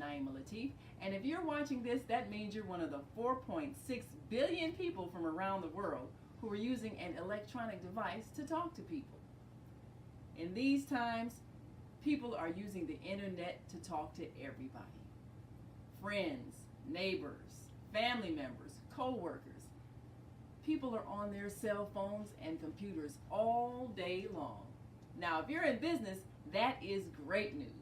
I'm Naima Latif, and if you're watching this, that means you're one of the 4.6 billion people from around the world who are using an electronic device to talk to people. In these times, people are using the internet to talk to everybody: friends, neighbors, family members, co workers. People are on their cell phones and computers all day long. Now, if you're in business, that is great news.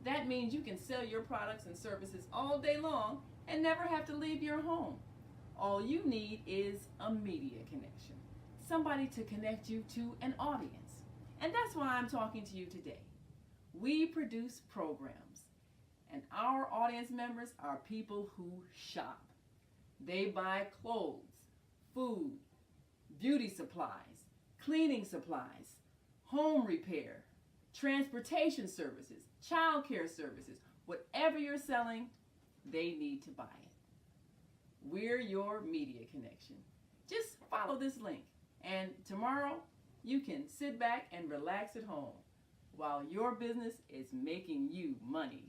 That means you can sell your products and services all day long and never have to leave your home. All you need is a media connection, somebody to connect you to an audience. And that's why I'm talking to you today. We produce programs, and our audience members are people who shop. They buy clothes, food, beauty supplies, cleaning supplies, home repair, transportation services, child care services. Whatever you're selling, they need to buy it. We're your media connection. Just follow this link, and tomorrow you can sit back and relax at home while your business is making you money.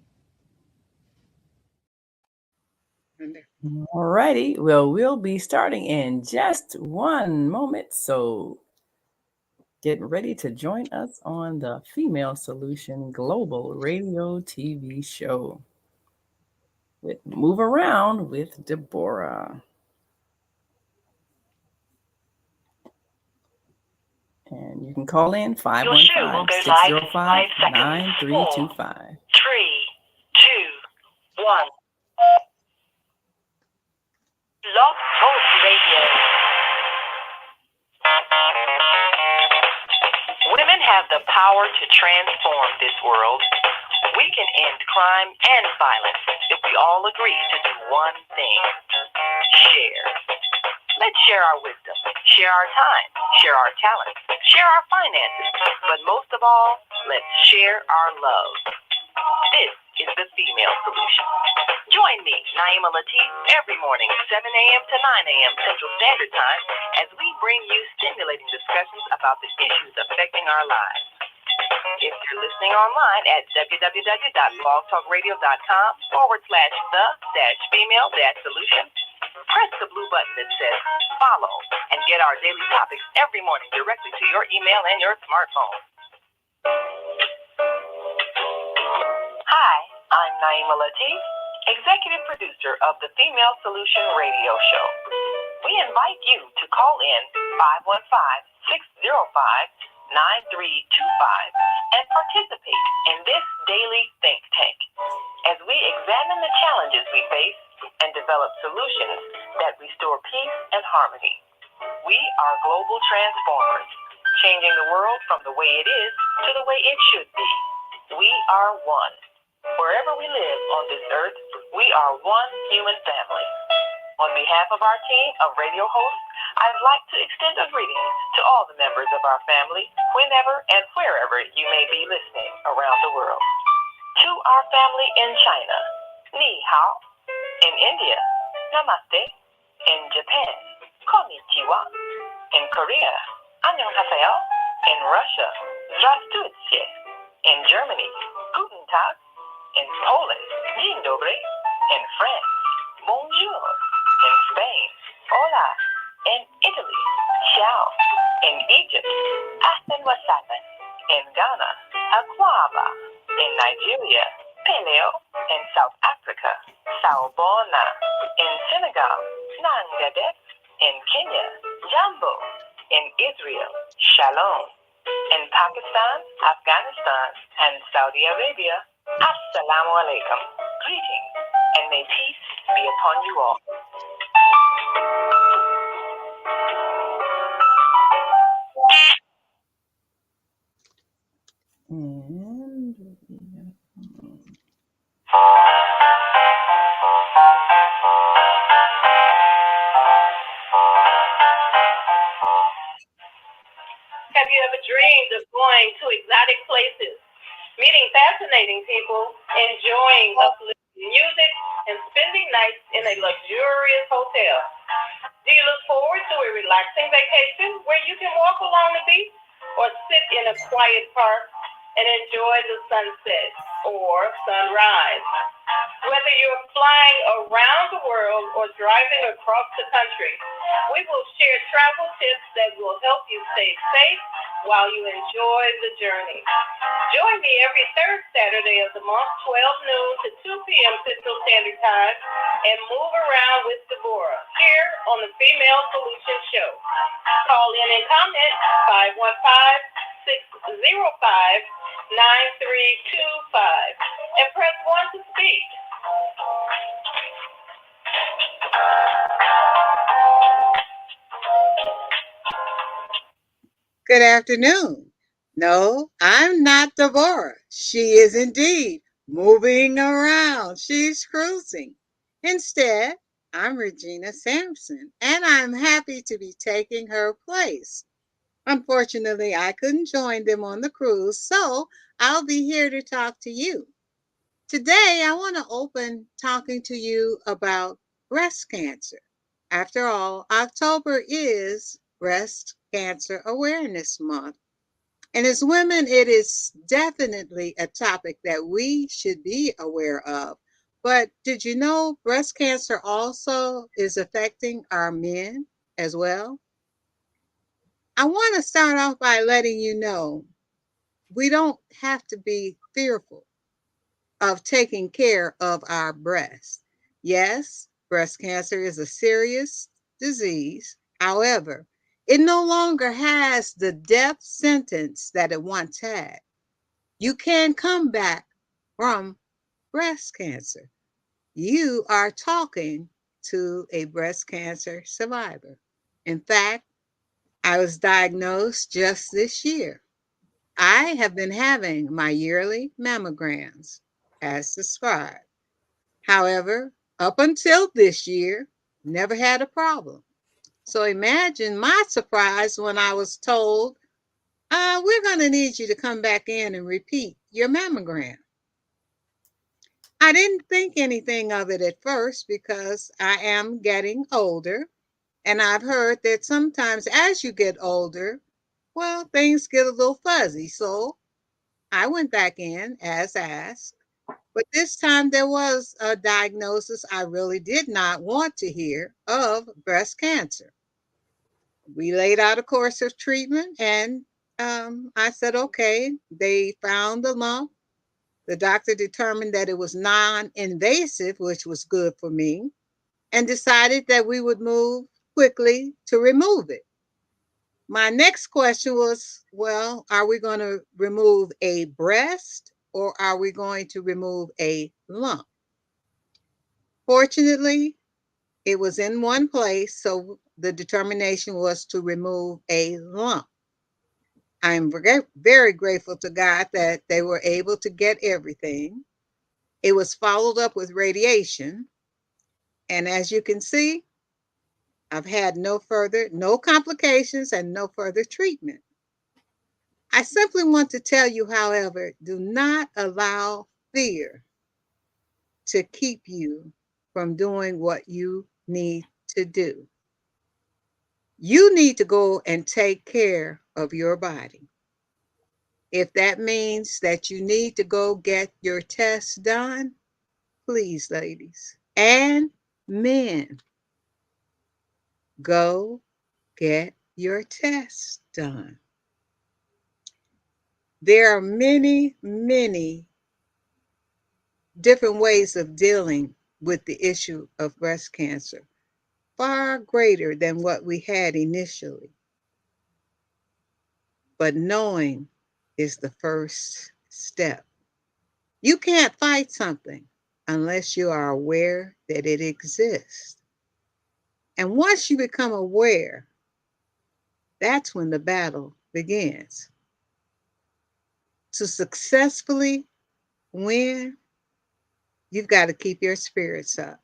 Alrighty, well, we'll be starting in just one moment, so get ready to join us on the Female Solution Global Radio TV show with Move Around with Deborah. And you can call in 515-605-9325. 3, 2, 1. Love Talk Radio. Women have the power to transform this world. We can end crime and violence if we all agree to do one thing: share. Let's share our wisdom, share our time, share our talents, share our finances, but most of all, let's share our love. This is the Female Solution. Join me, Naima Latif, every morning, 7 a.m. to 9 a.m. Central Standard Time, as we bring you stimulating discussions about the issues affecting our lives. If you're listening online at www.blogtalkradio.com/the-female-solution, press the blue button that says follow and get our daily topics every morning directly to your email and your smartphone. Hi, I'm Naima Latif, executive producer of the Female Solution Radio Show. We invite you to call in 515-605-9325 and participate in this daily think tank as we examine the challenges we face and develop solutions that restore peace and harmony. We are global transformers, changing the world from the way it is to the way it should be. We are one. Wherever we live on this earth, we are one human family. On behalf of our team of radio hosts, I'd like to extend a greeting to all the members of our family, whenever and wherever you may be listening around the world. To our family in China, ni hao. In India, namaste. In Japan, konnichiwa. In Korea, annyeonghaseyo. In Russia, здравствуйте. In Germany, guten Tag. In Poland, dzień dobry. In France, bonjour. In Spain, hola. In Italy, ciao. In Egypt, ahlan wa sahlan. In Ghana, akwaba. In Nigeria, peleo. In South Africa, sawubona. In Senegal, nangadet. In Kenya, jambo. In Israel, shalom. In Pakistan, Afghanistan, and Saudi Arabia, assalamu alaikum. Greetings, and may peace be upon you all. Have you ever dreamed of going to exotic places, meeting fascinating people, enjoying uplifting music, and spending nights in a luxurious hotel? Do you look forward to a relaxing vacation where you can walk along the beach or sit in a quiet park and enjoy the sunset or sunrise? Whether you're flying around the world or driving across the country, we will share travel tips that will help you stay safe while you enjoy the journey. Join me every third Saturday of the month, 12 noon to 2 p.m. Central Standard Time, and move around with Deborah here on the Female Solution Show. Call in and comment 515-605-9325 and press 1 to speak. Good afternoon. No, I'm not Deborah. She is indeed moving around. She's cruising. Instead, I'm Regina Sampson, and I'm happy to be taking her place. Unfortunately, I couldn't join them on the cruise, so I'll be here to talk to you. Today, I want to open talking to you about breast cancer. After all, October is Breast Cancer Awareness Month. And as women, it is definitely a topic that we should be aware of. But did you know breast cancer also is affecting our men as well? I want to start off by letting you know we don't have to be fearful of taking care of our breasts. Yes, breast cancer is a serious disease. However, it no longer has the death sentence that it once had. You can come back from breast cancer. You are talking to a breast cancer survivor. In fact, I was diagnosed just this year. I have been having my yearly mammograms as prescribed. However, up until this year, never had a problem. So imagine my surprise when I was told, we're going to need you to come back in and repeat your mammogram. I didn't think anything of it at first because I am getting older. And I've heard that sometimes as you get older, well, things get a little fuzzy. So I went back in as asked. But this time there was a diagnosis I really did not want to hear of breast cancer. We laid out a course of treatment and I said, okay, they found the lump. The doctor determined that it was non invasive, which was good for me, and decided that we would move quickly to remove it. My next question was, well, are we going to remove a breast or are we going to remove a lump? Fortunately, it was in one place, so the determination was to remove a lump. I'm very grateful to God that they were able to get everything. It was followed up with radiation. And as you can see, I've had no complications and no further treatment. I simply want to tell you, however, do not allow fear to keep you from doing what you need to do. You need to go and take care of your body. If that means that you need to go get your tests done, please, ladies and men, go get your tests done. There are many, many different ways of dealing with the issue of breast cancer, far greater than what we had initially. But knowing is the first step. You can't fight something unless you are aware that it exists. And once you become aware, that's when the battle begins. To successfully win, you've got to keep your spirits up.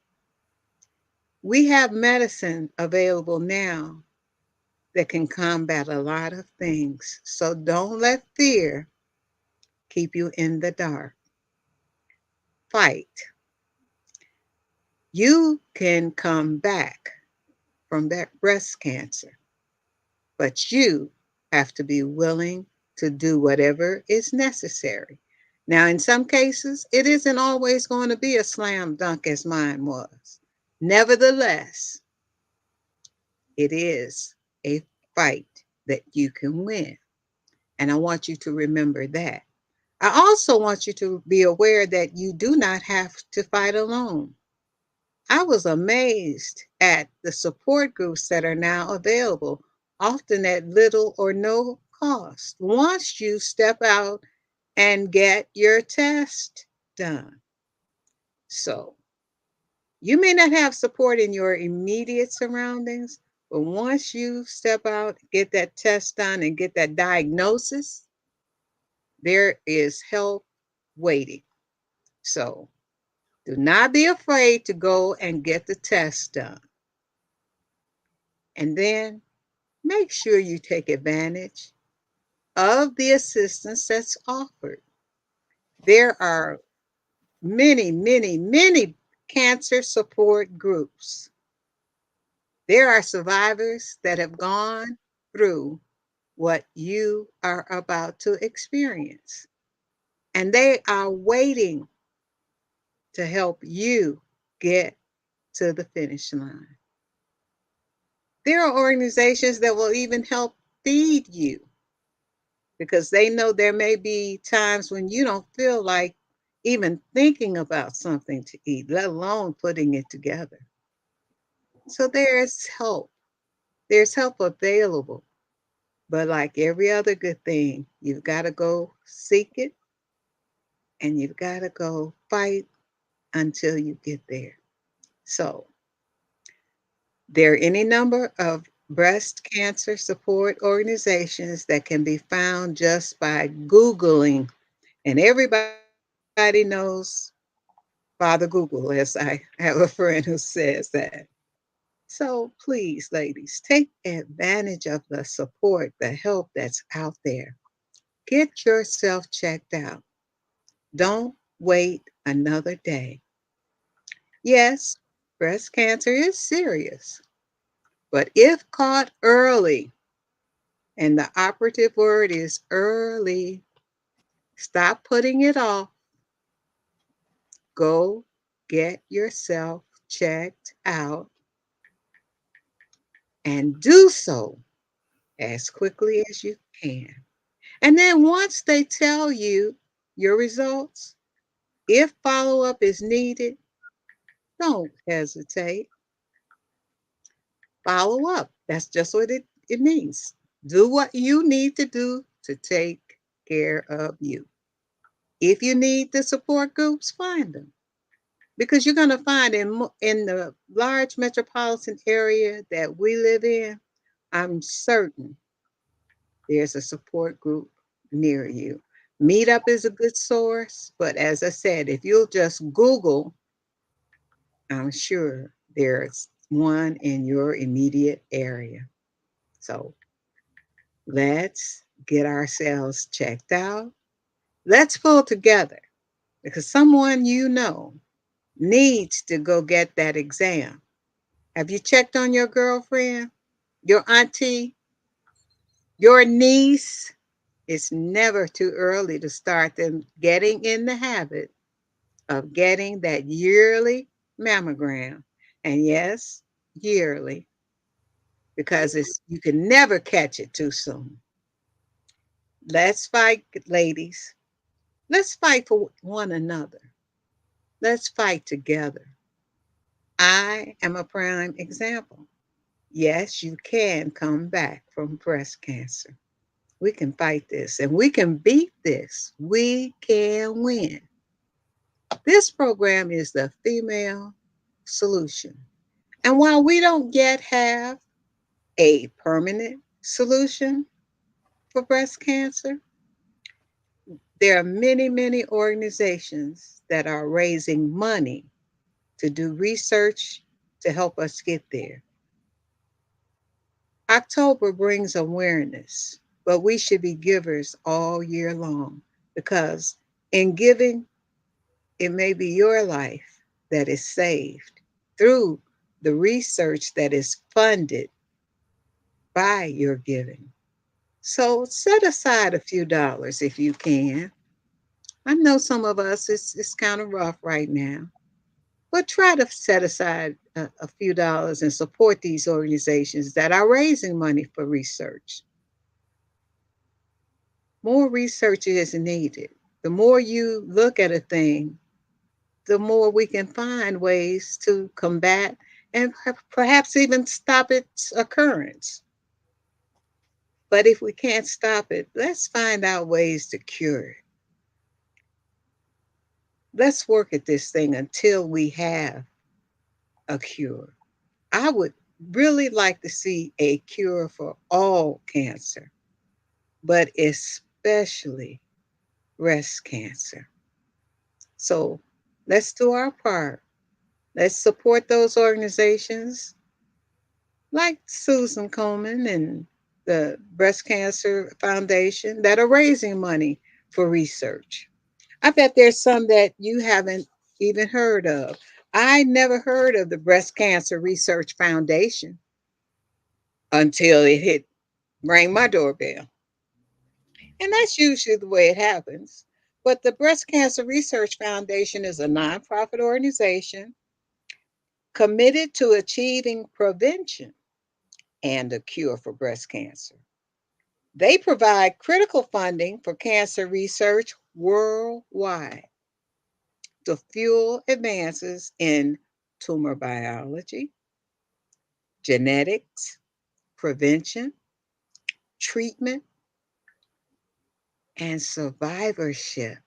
We have medicine available now that can combat a lot of things. So don't let fear keep you in the dark. Fight. You can come back from that breast cancer, but you have to be willing to do whatever is necessary. Now, in some cases, it isn't always going to be a slam dunk as mine was. Nevertheless, it is a fight that you can win. And I want you to remember that. I also want you to be aware that you do not have to fight alone. I was amazed at the support groups that are now available, often at little or no cost, once you step out and get your test done. So, you may not have support in your immediate surroundings, but once you step out, get that test done, and get that diagnosis, there is help waiting. So, do not be afraid to go and get the test done. And then make sure you take advantage of the assistance that's offered. There are many, many, many cancer support groups. There are survivors that have gone through what you are about to experience, and they are waiting to help you get to the finish line. There are organizations that will even help feed you because they know there may be times when you don't feel like even thinking about something to eat, let alone putting it together. So there's help. There's help available. But like every other good thing, you've got to go seek it and you've got to go fight until you get there. So there are any number of breast cancer support organizations that can be found just by Googling. And everybody knows Father Google, as I have a friend who says that. So please, ladies, take advantage of the support, the help that's out there. Get yourself checked out. Don't wait another day. Yes, breast cancer is serious, but if caught early, and the operative word is early, stop putting it off. Go get yourself checked out and do so as quickly as you can. And then once they tell you your results, if follow up is needed, don't hesitate. Follow up. That's just what it means. Do what you need to do to take care of you. If you need the support groups, find them. Because you're going to find in the large metropolitan area that we live in, I'm certain there's a support group near you. Meetup is a good source, but as I said, if you'll just Google, I'm sure there's one in your immediate area. So let's get ourselves checked out. Let's pull together because someone you know needs to go get that exam. Have you checked on your girlfriend, your auntie, your niece? It's never too early to start them getting in the habit of getting that yearly mammogram. And yes, yearly, because you can never catch it too soon. Let's fight, ladies. Let's fight for one another. Let's fight together. I am a prime example. Yes, you can come back from breast cancer. We can fight this and we can beat this. We can win. This program is the female solution. And while we don't yet have a permanent solution for breast cancer, there are many, many organizations that are raising money to do research to help us get there. October brings awareness, but we should be givers all year long because in giving, it may be your life that is saved through the research that is funded by your giving. So set aside a few dollars if you can. I know some of us, it's kind of rough right now, but try to set aside a few dollars and support these organizations that are raising money for research. More research is needed. The more you look at a thing, the more we can find ways to combat and perhaps even stop its occurrence. But if we can't stop it, let's find out ways to cure it. Let's work at this thing until we have a cure. I would really like to see a cure for all cancer, but especially breast cancer. So let's do our part. Let's support those organizations like Susan Komen and the Breast Cancer Foundation that are raising money for research. I bet there's some that you haven't even heard of. I never heard of the Breast Cancer Research Foundation until it hit rang my doorbell. And that's usually the way it happens. But the Breast Cancer Research Foundation is a nonprofit organization committed to achieving prevention and a cure for breast cancer. They provide critical funding for cancer research worldwide to fuel advances in tumor biology, genetics, prevention, treatment, and survivorship.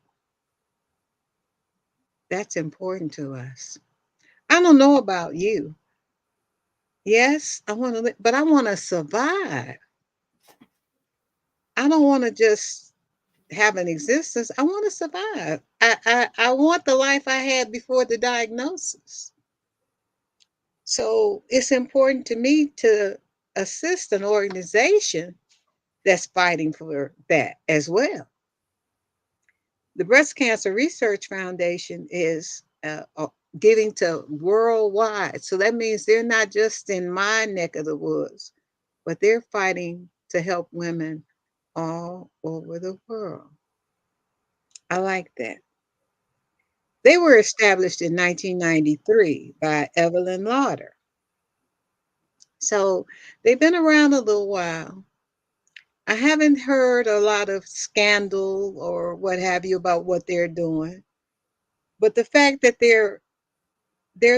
That's important to us. I don't know about you. Yes, I want to, but I want to survive. I don't want to just have an existence. I want to survive. I want the life I had before the diagnosis. So it's important to me to assist an organization that's fighting for that as well. The Breast Cancer Research Foundation is giving to worldwide. So that means they're not just in my neck of the woods, but they're fighting to help women all over the world. I like that. They were established in 1993 by Evelyn Lauder. So they've been around a little while. I haven't heard a lot of scandal or what have you about what they're doing, but the fact that they're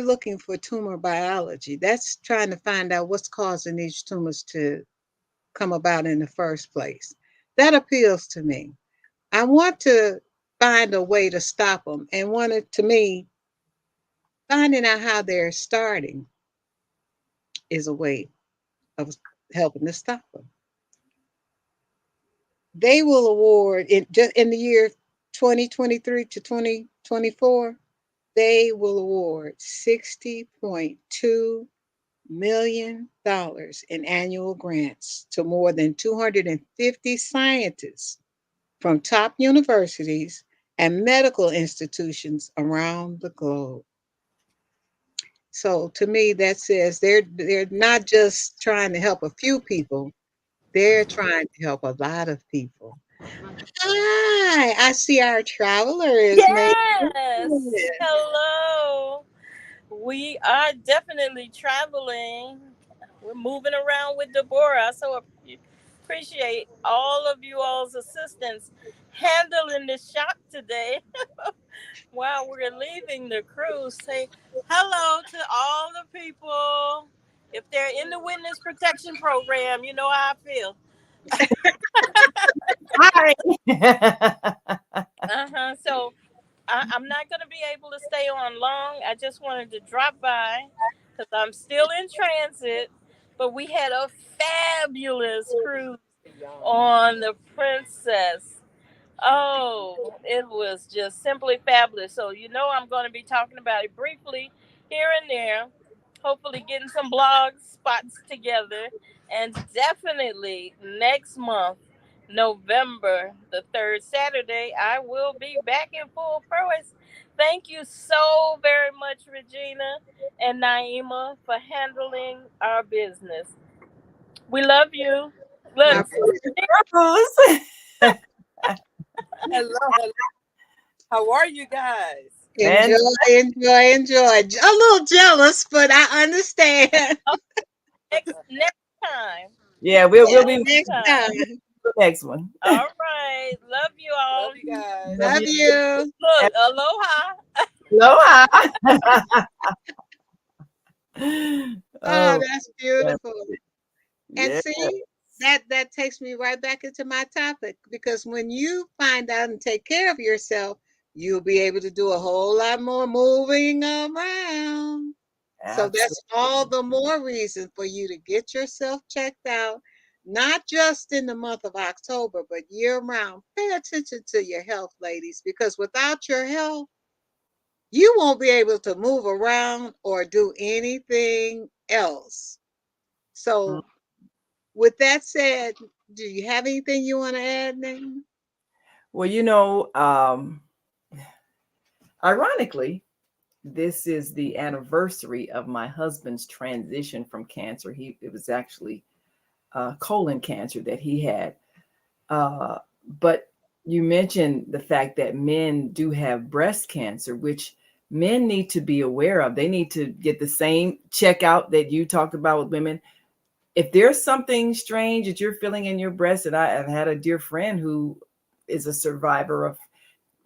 looking for tumor biology, that's trying to find out what's causing these tumors to come about in the first place. That appeals to me. I want to find a way to stop them, and wanted to me finding out how they're starting is a way of helping to stop them. They will award in just in the year 2023 to 2024, they will award $60.2 million in annual grants to more than 250 scientists from top universities and medical institutions around the globe. So to me, that says they're not just trying to help a few people; they're trying to help a lot of people. Hi, I see our traveler is making Yes. it. Hello. We are definitely traveling. We're moving around with Deborah. So appreciate all of you all's assistance handling the shock today while we're leaving the cruise. Say hello to all the people. If they're in the witness protection program, you know how I feel. Hi. So I'm not going to be able to stay on long. I just wanted to drop by because I'm still in transit. But we had a fabulous cruise on the Princess. Oh, it was just simply fabulous. So, I'm going to be talking about it briefly here and there, hopefully getting some blog spots together. And definitely next month, November the 3rd, Saturday, I will be back in full prowess. Thank you so very much, Regina and Naima, for handling our business. We love you. My Look, pleasure. Rose. hello, hello. How are you guys? And Enjoy. A little jealous, but I understand. Oh, next time. yeah, we'll Yeah, be next Time. time. the next one. All right. Love you all. Love you guys. Love Love you. you. Look, aloha. Aloha. Oh, Oh, that's yeah. beautiful. And Yeah. see, that takes me right back into my topic because when you find out and take care of yourself, you'll be able to do a whole lot more moving around. So that's all Absolutely. the more reason for you to get yourself checked out, not just in the month of October, but year round. Pay attention to your health, ladies, because without your health, you won't be able to move around or do anything else. Mm. So with that said, do you have anything you want to add, Nathan? Well, ironically, this is the anniversary of my husband's transition from cancer. It was actually colon cancer that he had. Uh, but you mentioned the fact that men do have breast cancer, which men need to be aware of. They need to get the same checkout that you talked about with women. If there's something strange that you're feeling in your breast, and I've had a dear friend who is a survivor of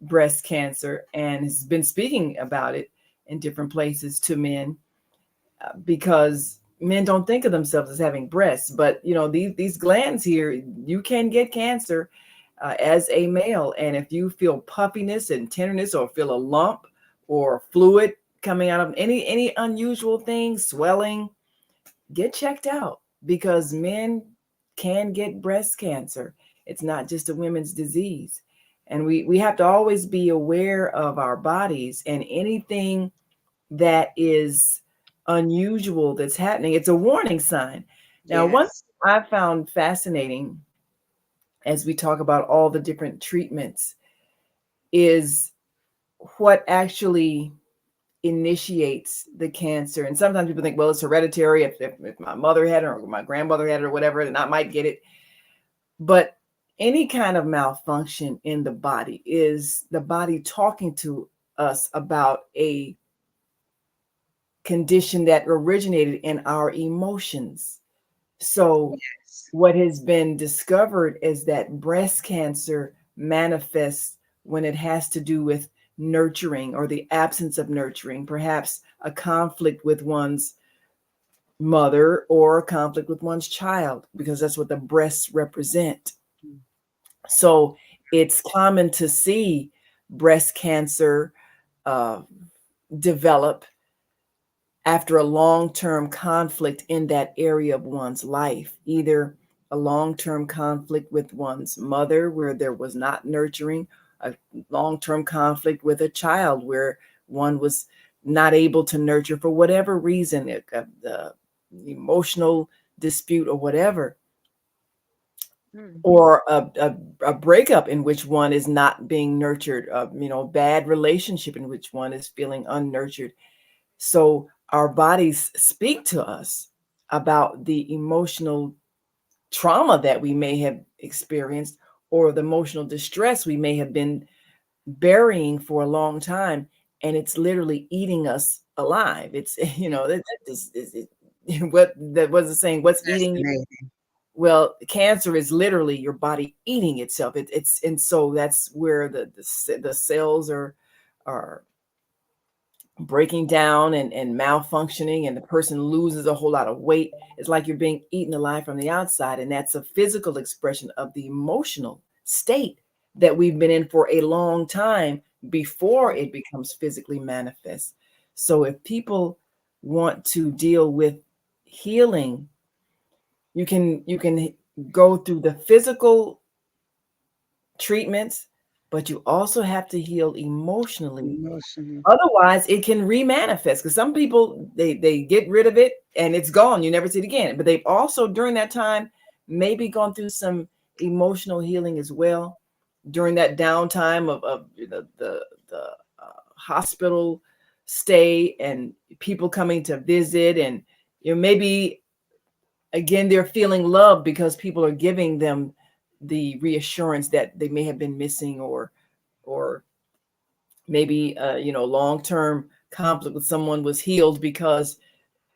breast cancer and has been speaking about it in different places to men, because men don't think of themselves as having breasts, but these glands here, you can get cancer as a male, and if you feel puffiness and tenderness or feel a lump or fluid coming out of any unusual things, swelling, get checked out, because men can get breast cancer. It's not just a women's disease. And we have to always be aware of our bodies, and anything that is unusual that's happening, it's a warning sign. Now, one Yes. thing I found fascinating as we talk about all the different treatments is what actually initiates the cancer. And sometimes people think, well, it's hereditary. If my mother had it or my grandmother had it or whatever, then I might get it. But any kind of malfunction in the body is the body talking to us about a condition that originated in our emotions. So, Yes. what has been discovered is that breast cancer manifests when it has to do with nurturing or the absence of nurturing, perhaps a conflict with one's mother or a conflict with one's child, because that's what the breasts represent. So, it's common to see breast cancer uh, develop after a long-term conflict in that area of one's life, either a long-term conflict with one's mother where there was not nurturing, a long-term conflict with a child where one was not able to nurture for whatever reason, the emotional dispute or whatever, Mm. or a breakup in which one is not being nurtured, bad relationship in which one is feeling unnurtured. So our bodies speak to us about the emotional trauma that we may have experienced, or the emotional distress we may have been burying for a long time. And it's literally eating us alive. It's, what that was it saying, what's eating you? Fascinating. Well, cancer is literally your body eating itself. And so that's where the cells are breaking down and malfunctioning, and the person loses a whole lot of weight. It's like you're being eaten alive from the outside, and that's a physical expression of the emotional state that we've been in for a long time before it becomes physically manifest. So if people want to deal with healing, you can go through the physical treatments, but you also have to heal emotionally. Emotional. Otherwise, it can remanifest, because some people, they get rid of it and it's gone. You never see it again. But they've also during that time maybe gone through some emotional healing as well during that downtime of the hospital stay and people coming to visit, and maybe again they're feeling love because people are giving them the reassurance that they may have been missing, or maybe long-term conflict with someone was healed because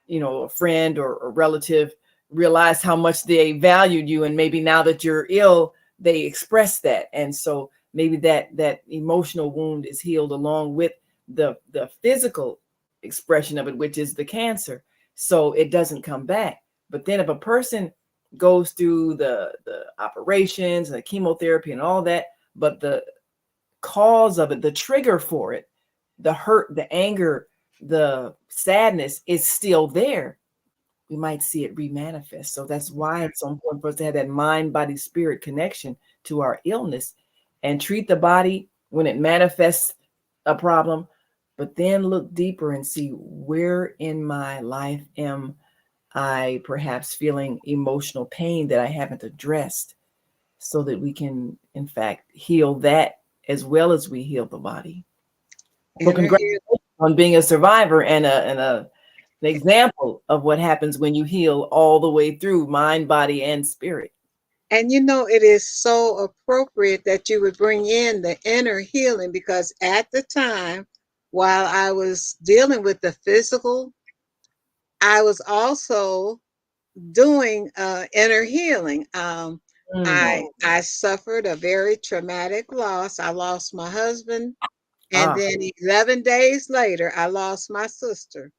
a friend or relative realized how much they valued you, and maybe now that you're ill they express that, and so maybe that emotional wound is healed along with the physical expression of it, which is the cancer, so it doesn't come back. But then if a person goes through the operations and the chemotherapy and all that, but the cause of it, the trigger for it, the hurt, the anger, the sadness is still there, we might see it remanifest. So that's why it's so important for us to have that mind, body, spirit connection to our illness and treat the body when it manifests a problem, but then look deeper and see where in my life am I perhaps feeling emotional pain that I haven't addressed, so that we can, in fact, heal that as well as we heal the body. So Inner congratulations healing. on being a survivor and an example of what happens when you heal all the way through mind, body, and spirit. And it is so appropriate that you would bring in the inner healing, because at the time, while I was dealing with the physical, I was also doing inner healing. Mm. I suffered a very traumatic loss. I lost my husband, and Ah, then 11 days later, I lost my sister.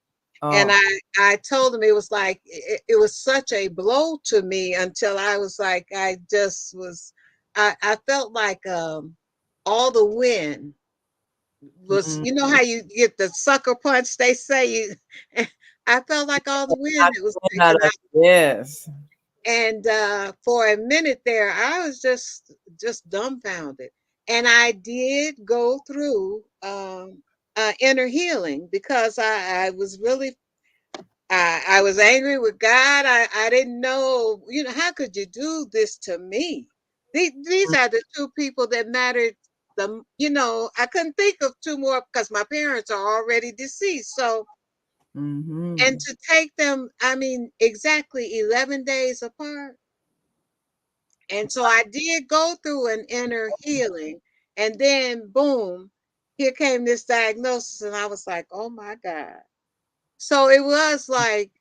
And oh, I told him, it was like it was such a blow to me, until I was like, I just was, I felt like all the wind was, mm. how you get the sucker punch, they say. I felt like all the wind that was taken out. Yes, And for a minute there, I was just dumbfounded. And I did go through inner healing, because I was really, I was angry with God. I didn't know, how could you do this to me? These are the two people that mattered. I couldn't think of two more, because my parents are already deceased. So, and mm-hmm. to take them, I mean, exactly 11 days apart. And so I did go through an inner healing. And then, boom, here came this diagnosis. And I was like, oh my God. So it was like,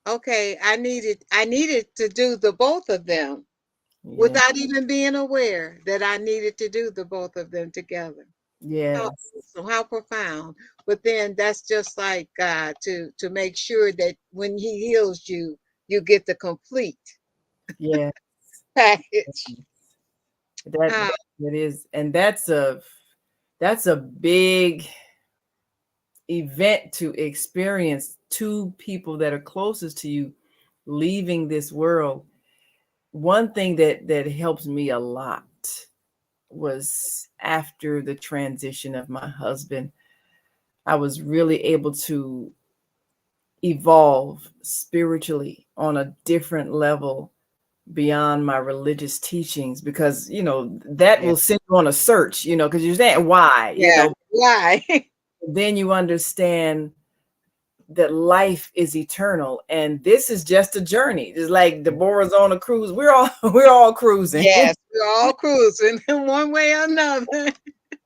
okay, I needed to do the both of them Yeah, without even being aware that I needed to do the both of them together. How yes, awesome, how profound. But then that's just like God, to make sure that when He heals you, you get the complete yeah. package. That Ah, it is, and that's a big event to experience. Two people that are closest to you leaving this world. One thing that helps me a lot was after the transition of my husband, I was really able to evolve spiritually on a different level beyond my religious teachings, because that yeah, will send you on a search, because you're saying why, yeah. Why? then you understand that life is eternal and this is just a journey. It's like Deborah's on a cruise. We're all cruising. Yes, we're all cruising in one way or another.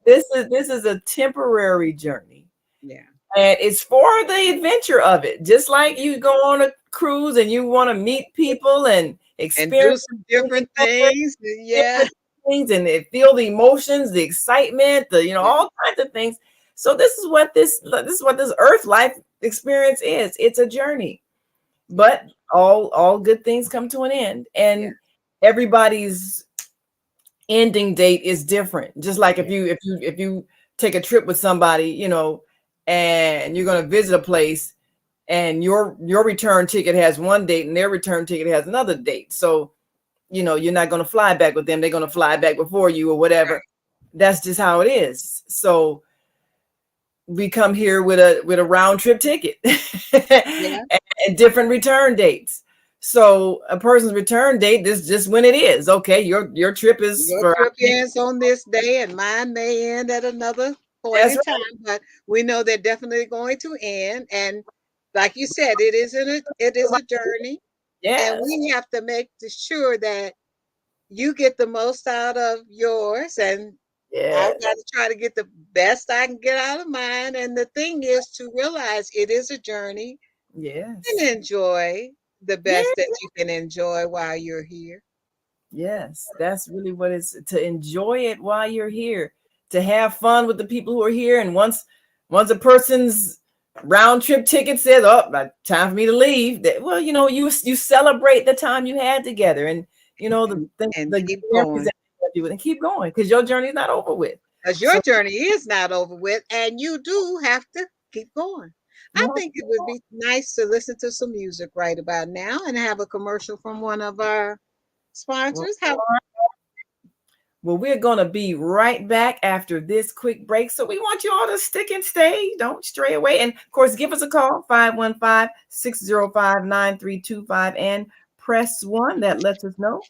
This is a temporary journey. Yeah, And it's for the adventure of it. Just like you go on a cruise and you want to meet people and and do experience some things different things. Yeah, different things and feel the emotions, the excitement, yeah, all kinds of things. So this is what this earth life experience is. It's a journey, but all good things come to an end, yeah, and everybody's ending date is different. Just like if yeah. you take a trip with somebody, and you're going to visit a place, and your return ticket has one date and their return ticket has another date. So you're not going to fly back with them. They're going to fly back before you or whatever. That's just how it is. So we come here with a round trip ticket Yeah. and different return dates. So a person's return date is just when it is. Okay, your trip is Your for trip ends on this day, and mine may end at another point that's in right. time, but we know they're definitely going to end. And like you said, it is a journey, and Yes, we have to make sure that you get the most out of yours, and Yeah. I've got to try to get the best I can get out of mine. And the thing is to realize it is a journey and Yes. enjoy the Yeah. best that you can enjoy while you're here. Yes. That's really what it's to enjoy it while you're here, to have fun with the people who are here. And once a person's round trip ticket says, "Oh, time for me to leave," well, you celebrate the time you had together, and And, the keep memories going. that you have with, and keep going because your journey is not over with. Because your So journey is not over with, and you do have to keep going. I you have think it would be nice to listen to some music right about now and have a commercial from one of our well, sponsors. How Well, we're going to be right back after this quick break. So we want you all to stick and stay. Don't stray away. And of course, give us a call, 515-605-9325, and press 1. That lets us know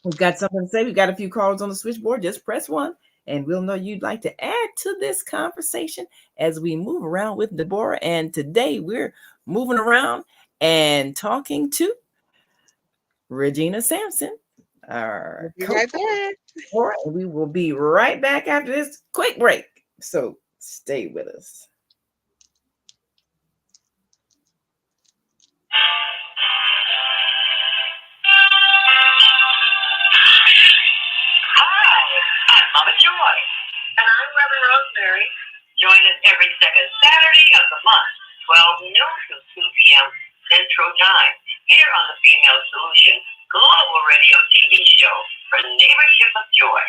we've got something to say. We've got a few calls on the switchboard. Just press 1, and we'll know you'd like to add to this conversation as we move around with Deborah. And today we're moving around and talking to Regina Sampson, we'll our be coach. right back. All right, we will be right back after this quick break. So stay with us. Hi, I'm Mama Joy. And I'm Reverend Rosemary. Join us every second Saturday of the month, 12 noon to 2 p.m. Central Time, here on the Female Solution Global Radio TV show for Neighborship of Joy.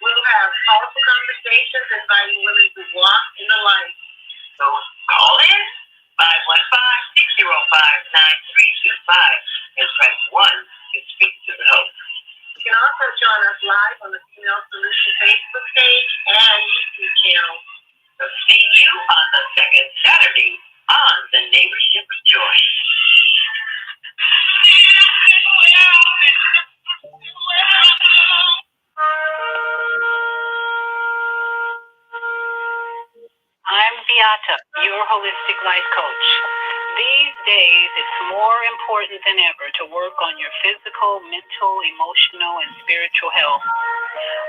We'll have powerful conversations inviting women to walk in the light. So call in 515-605-9325 and press 1 to speak to the host. You can also join us live on the Female Solution Facebook page and YouTube channel. So see you on the second Saturday on the Neighborship of Joy. I'm Beata, your holistic life coach. These days, it's more important than ever to work on your physical, mental, emotional, and spiritual health.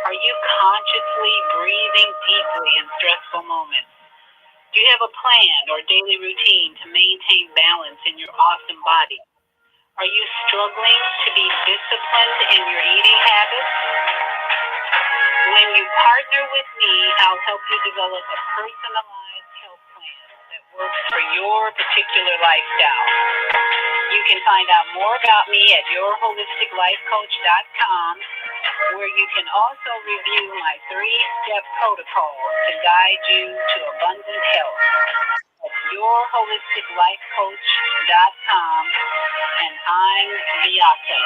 Are you consciously breathing deeply in stressful moments? Do you have a plan or daily routine to maintain balance in your awesome body? Are you struggling to be disciplined in your eating habits? When you partner with me, I'll help you develop a personalized health plan that works for your particular lifestyle. You can find out more about me at yourholisticlifecoach.com, where you can also review my 3-step protocol to guide you to abundant health. That's yourholisticlifecoach.com, and I'm Beata.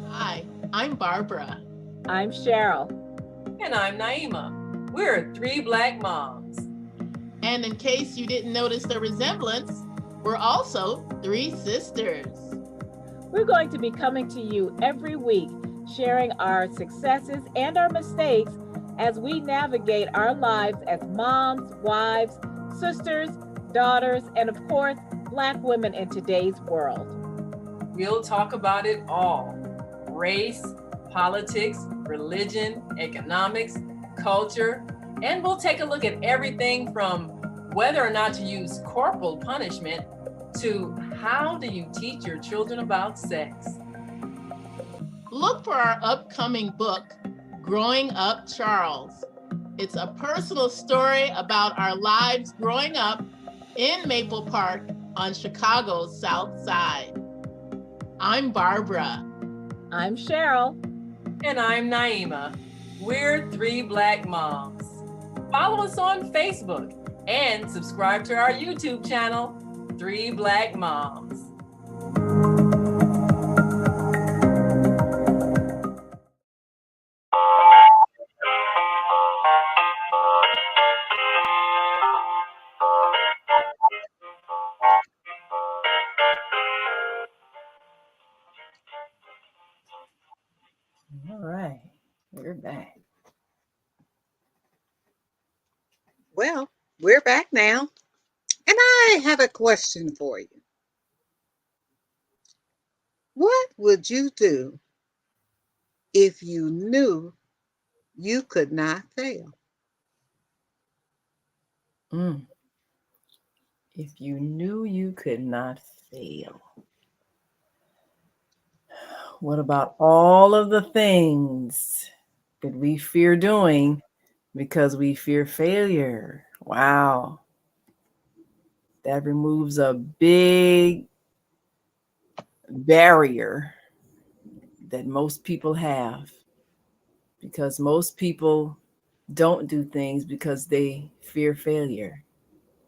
Hi, I'm Barbara. I'm Cheryl. And I'm Naima. We're 3 Black moms. And in case you didn't notice the resemblance, we're also 3 sisters. We're going to be coming to you every week, sharing our successes and our mistakes as we navigate our lives as moms, wives, sisters, daughters, and of course, Black women in today's world. We'll talk about it all: race, politics, religion, economics, culture, and we'll take a look at everything from whether or not to use corporal punishment to how do you teach your children about sex. Look for our upcoming book, Growing Up Charles. It's a personal story about our lives growing up in Maple Park on Chicago's South Side. I'm Barbara. I'm Cheryl. And I'm Naima. We're 3 Black moms. Follow us on Facebook and subscribe to our YouTube channel, 3 Black Moms. All right, we're back. Well, we're back now, and I have a question for you. What would you do if you knew you could not fail? Mm. If you knew you could not fail, what about all of the things that we fear doing because we fear failure? Wow. That removes a big barrier that most people have, because most people don't do things because they fear failure.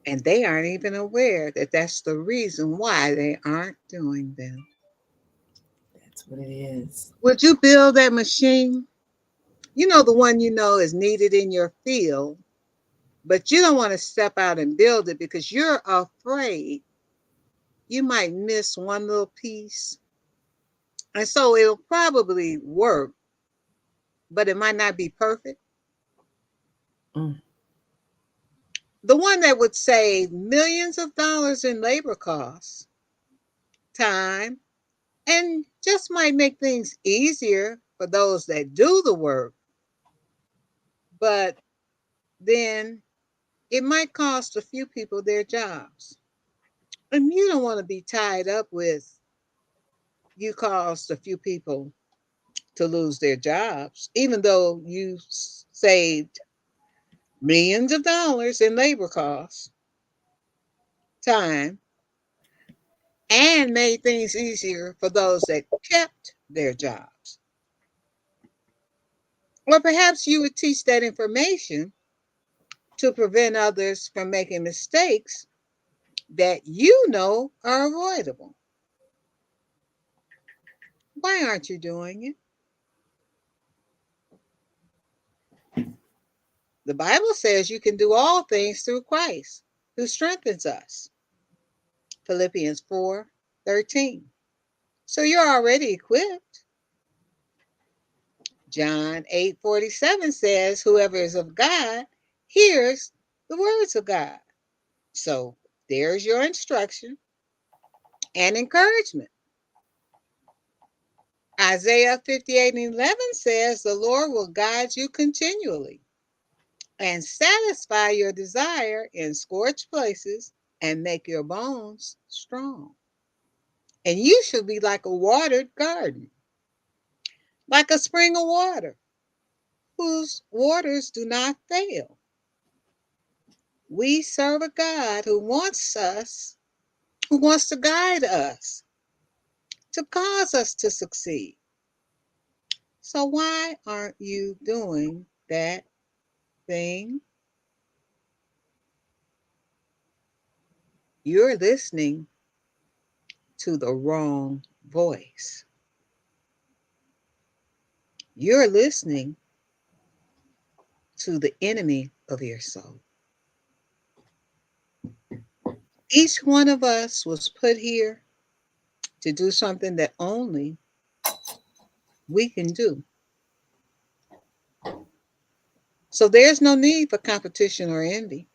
And they aren't even aware that that's the reason why they aren't doing them. That's what it is. Would you build that machine? You know, the one you know is needed in your field, but you don't want to step out and build it because you're afraid you might miss one little piece. And so it'll probably work, but it might not be perfect. Mm. The one that would save millions of dollars in labor costs, time, and just might make things easier for those that do the work, but then it might cost a few people their jobs. And you don't want to be tied up with you caused a few people to lose their jobs, even though you saved millions of dollars in labor costs, time, and made things easier for those that kept their jobs. Or perhaps you would teach that information to prevent others from making mistakes that you know are avoidable. Why aren't you doing it? The Bible says you can do all things through Christ, who strengthens us. Philippians 4:13. So you're already equipped. John 8:47 says, whoever is of God hears the words of God. So there's your instruction and encouragement. Isaiah 58:11 says, the Lord will guide you continually and satisfy your desire in scorched places and make your bones strong. And you should be like a watered garden, like a spring of water, whose waters do not fail. We serve a God who wants to guide us, to cause us to succeed. So why aren't you doing that thing? You're listening to the wrong voice. You're listening to the enemy of your soul. Each one of us was put here to do something that only we can do. So there's no need for competition or envy.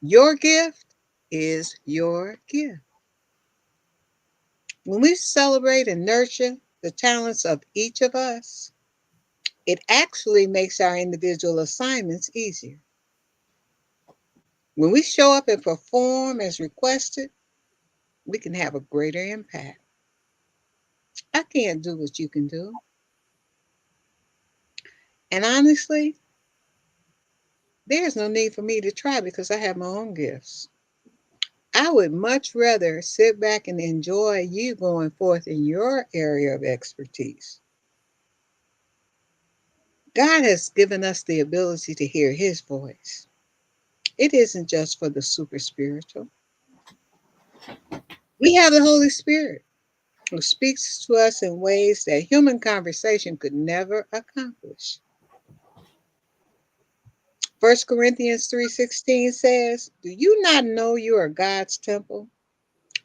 Your gift is your gift. When we celebrate and nurture the talents of each of us, it actually makes our individual assignments easier. When we show up and perform as requested, we can have a greater impact. I can't do what you can do. And honestly, there's no need for me to try because I have my own gifts. I would much rather sit back and enjoy you going forth in your area of expertise. God has given us the ability to hear his voice. It isn't just for the super spiritual. We have the Holy Spirit who speaks to us in ways that human conversation could never accomplish. 1 Corinthians 3:16 says, do you not know you are God's temple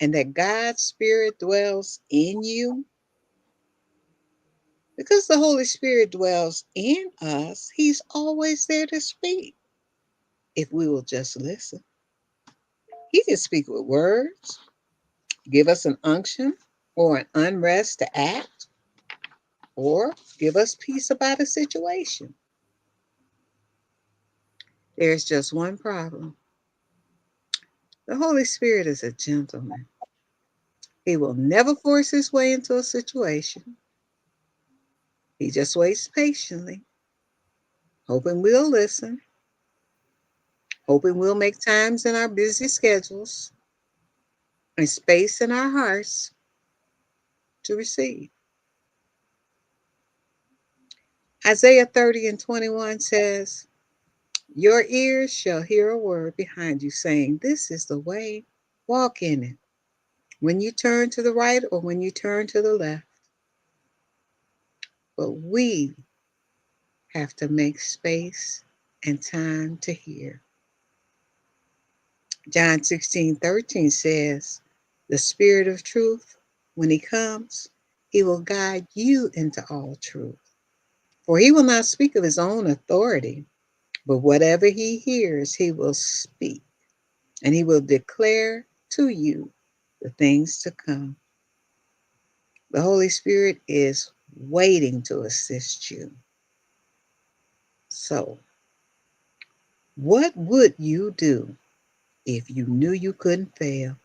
and that God's Spirit dwells in you? Because the Holy Spirit dwells in us, he's always there to speak. if we will just listen. He can speak with words, give us an unction or an unrest to act, or give us peace about a situation. There's just one problem. The Holy Spirit is a gentleman. He will never force his way into a situation. He just waits patiently, hoping we'll listen, hoping we'll make times in our busy schedules and space in our hearts to receive. Isaiah 30 and 21 says, your ears shall hear a word behind you saying, this is the way, walk in it. When you turn to the right or when you turn to the left. But we have to make space and time to hear. John 16:13 says, the Spirit of truth, when he comes, he will guide you into all truth. For he will not speak of his own authority, but whatever he hears, he will speak, and he will declare to you the things to come. The Holy Spirit is waiting to assist you. So, what would you do if you knew you couldn't fail?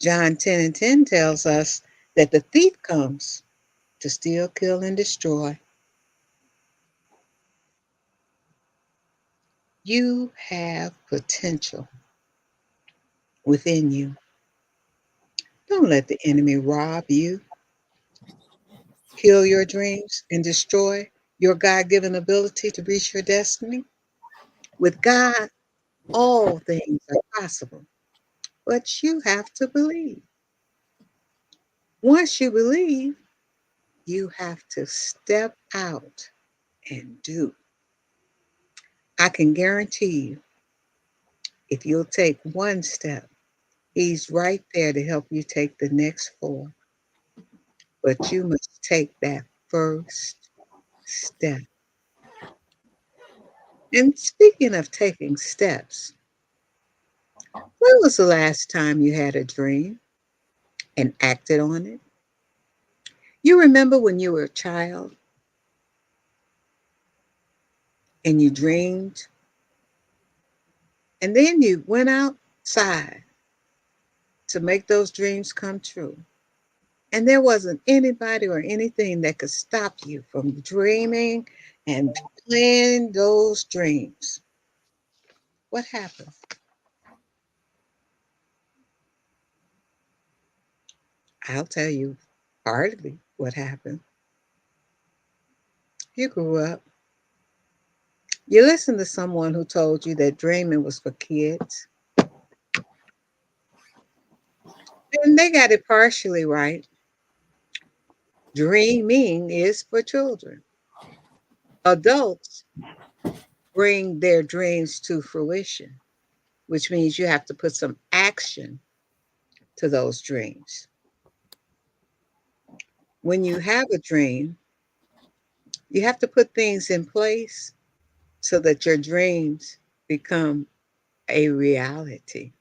John 10 and 10 tells us that the thief comes to steal, kill, and destroy. You have potential within you. Don't let the enemy rob you, kill your dreams, and destroy your God given ability to reach your destiny. With God, all things are possible, but you have to believe. Once you believe, you have to step out and do. I can guarantee you, if you'll take one step, he's right there to help you take the next four. But you must take that first step. And speaking of taking steps, when was the last time you had a dream and acted on it? You remember when you were a child and you dreamed, and then you went outside to make those dreams come true. And there wasn't anybody or anything that could stop you from dreaming and planning those dreams. What happened? I'll tell you partly what happened. You grew up. You listened to someone who told you that dreaming was for kids, and they got it partially right. Dreaming is for children. Adults bring their dreams to fruition, which means you have to put some action to those dreams. When you have a dream, you have to put things in place so that your dreams become a reality.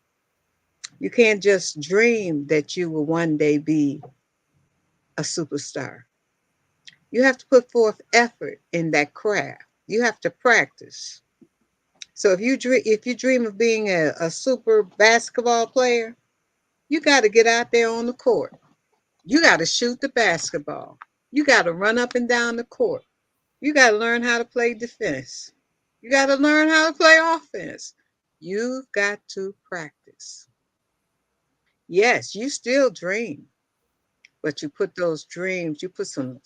You can't just dream that you will one day be a superstar. You have to put forth effort in that craft. You have to practice. So if you dream of being a super basketball player, you got to get out there on the court. You got to shoot the basketball. You got to run up and down the court. You got to learn how to play defense. You got to learn how to play offense. You've got to practice. Yes, you still dream, but you put those dreams, you put some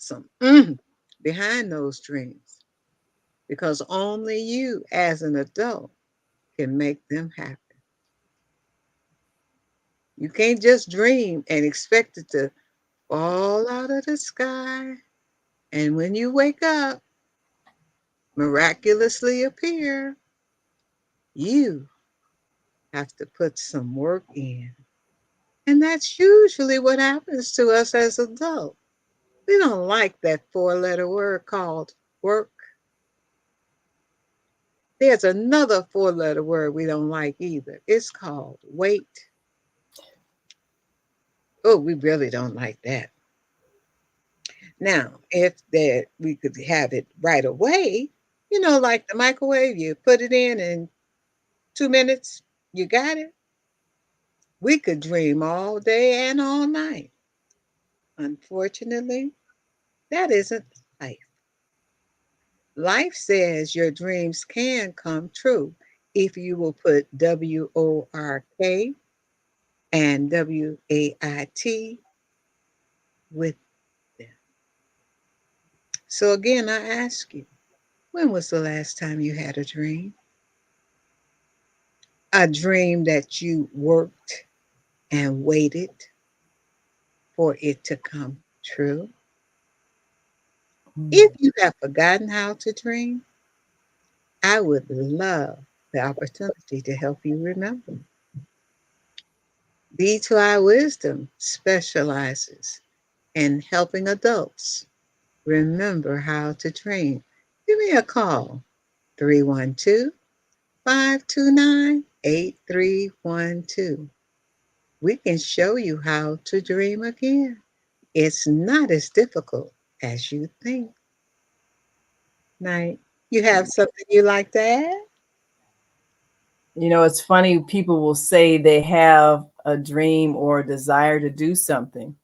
behind those dreams because only you as an adult can make them happen. You can't just dream and expect it to fall out of the sky. And when you wake up, miraculously appear. You have to put some work in. And that's usually what happens to us as adults. We don't like that four-letter word called work. There's another 4-letter word we don't like either. It's called wait. Oh, we really don't like that. Now, if that we could have it right away, like the microwave, you put it in 2 minutes, you got it. We could dream all day and all night. Unfortunately, that isn't life. Life says your dreams can come true if you will put WORK and WAIT with them. So again, I ask you, when was the last time you had a dream? A dream that you worked and waited for it to come true? If you have forgotten how to dream, I would love the opportunity to help you remember. B2I Wisdom specializes in helping adults remember how to dream. Give me a call, 312-529-8312. We can show you how to dream again. It's not as difficult as you think. Night. You have something you like to add? It's funny, people will say they have a dream or a desire to do something,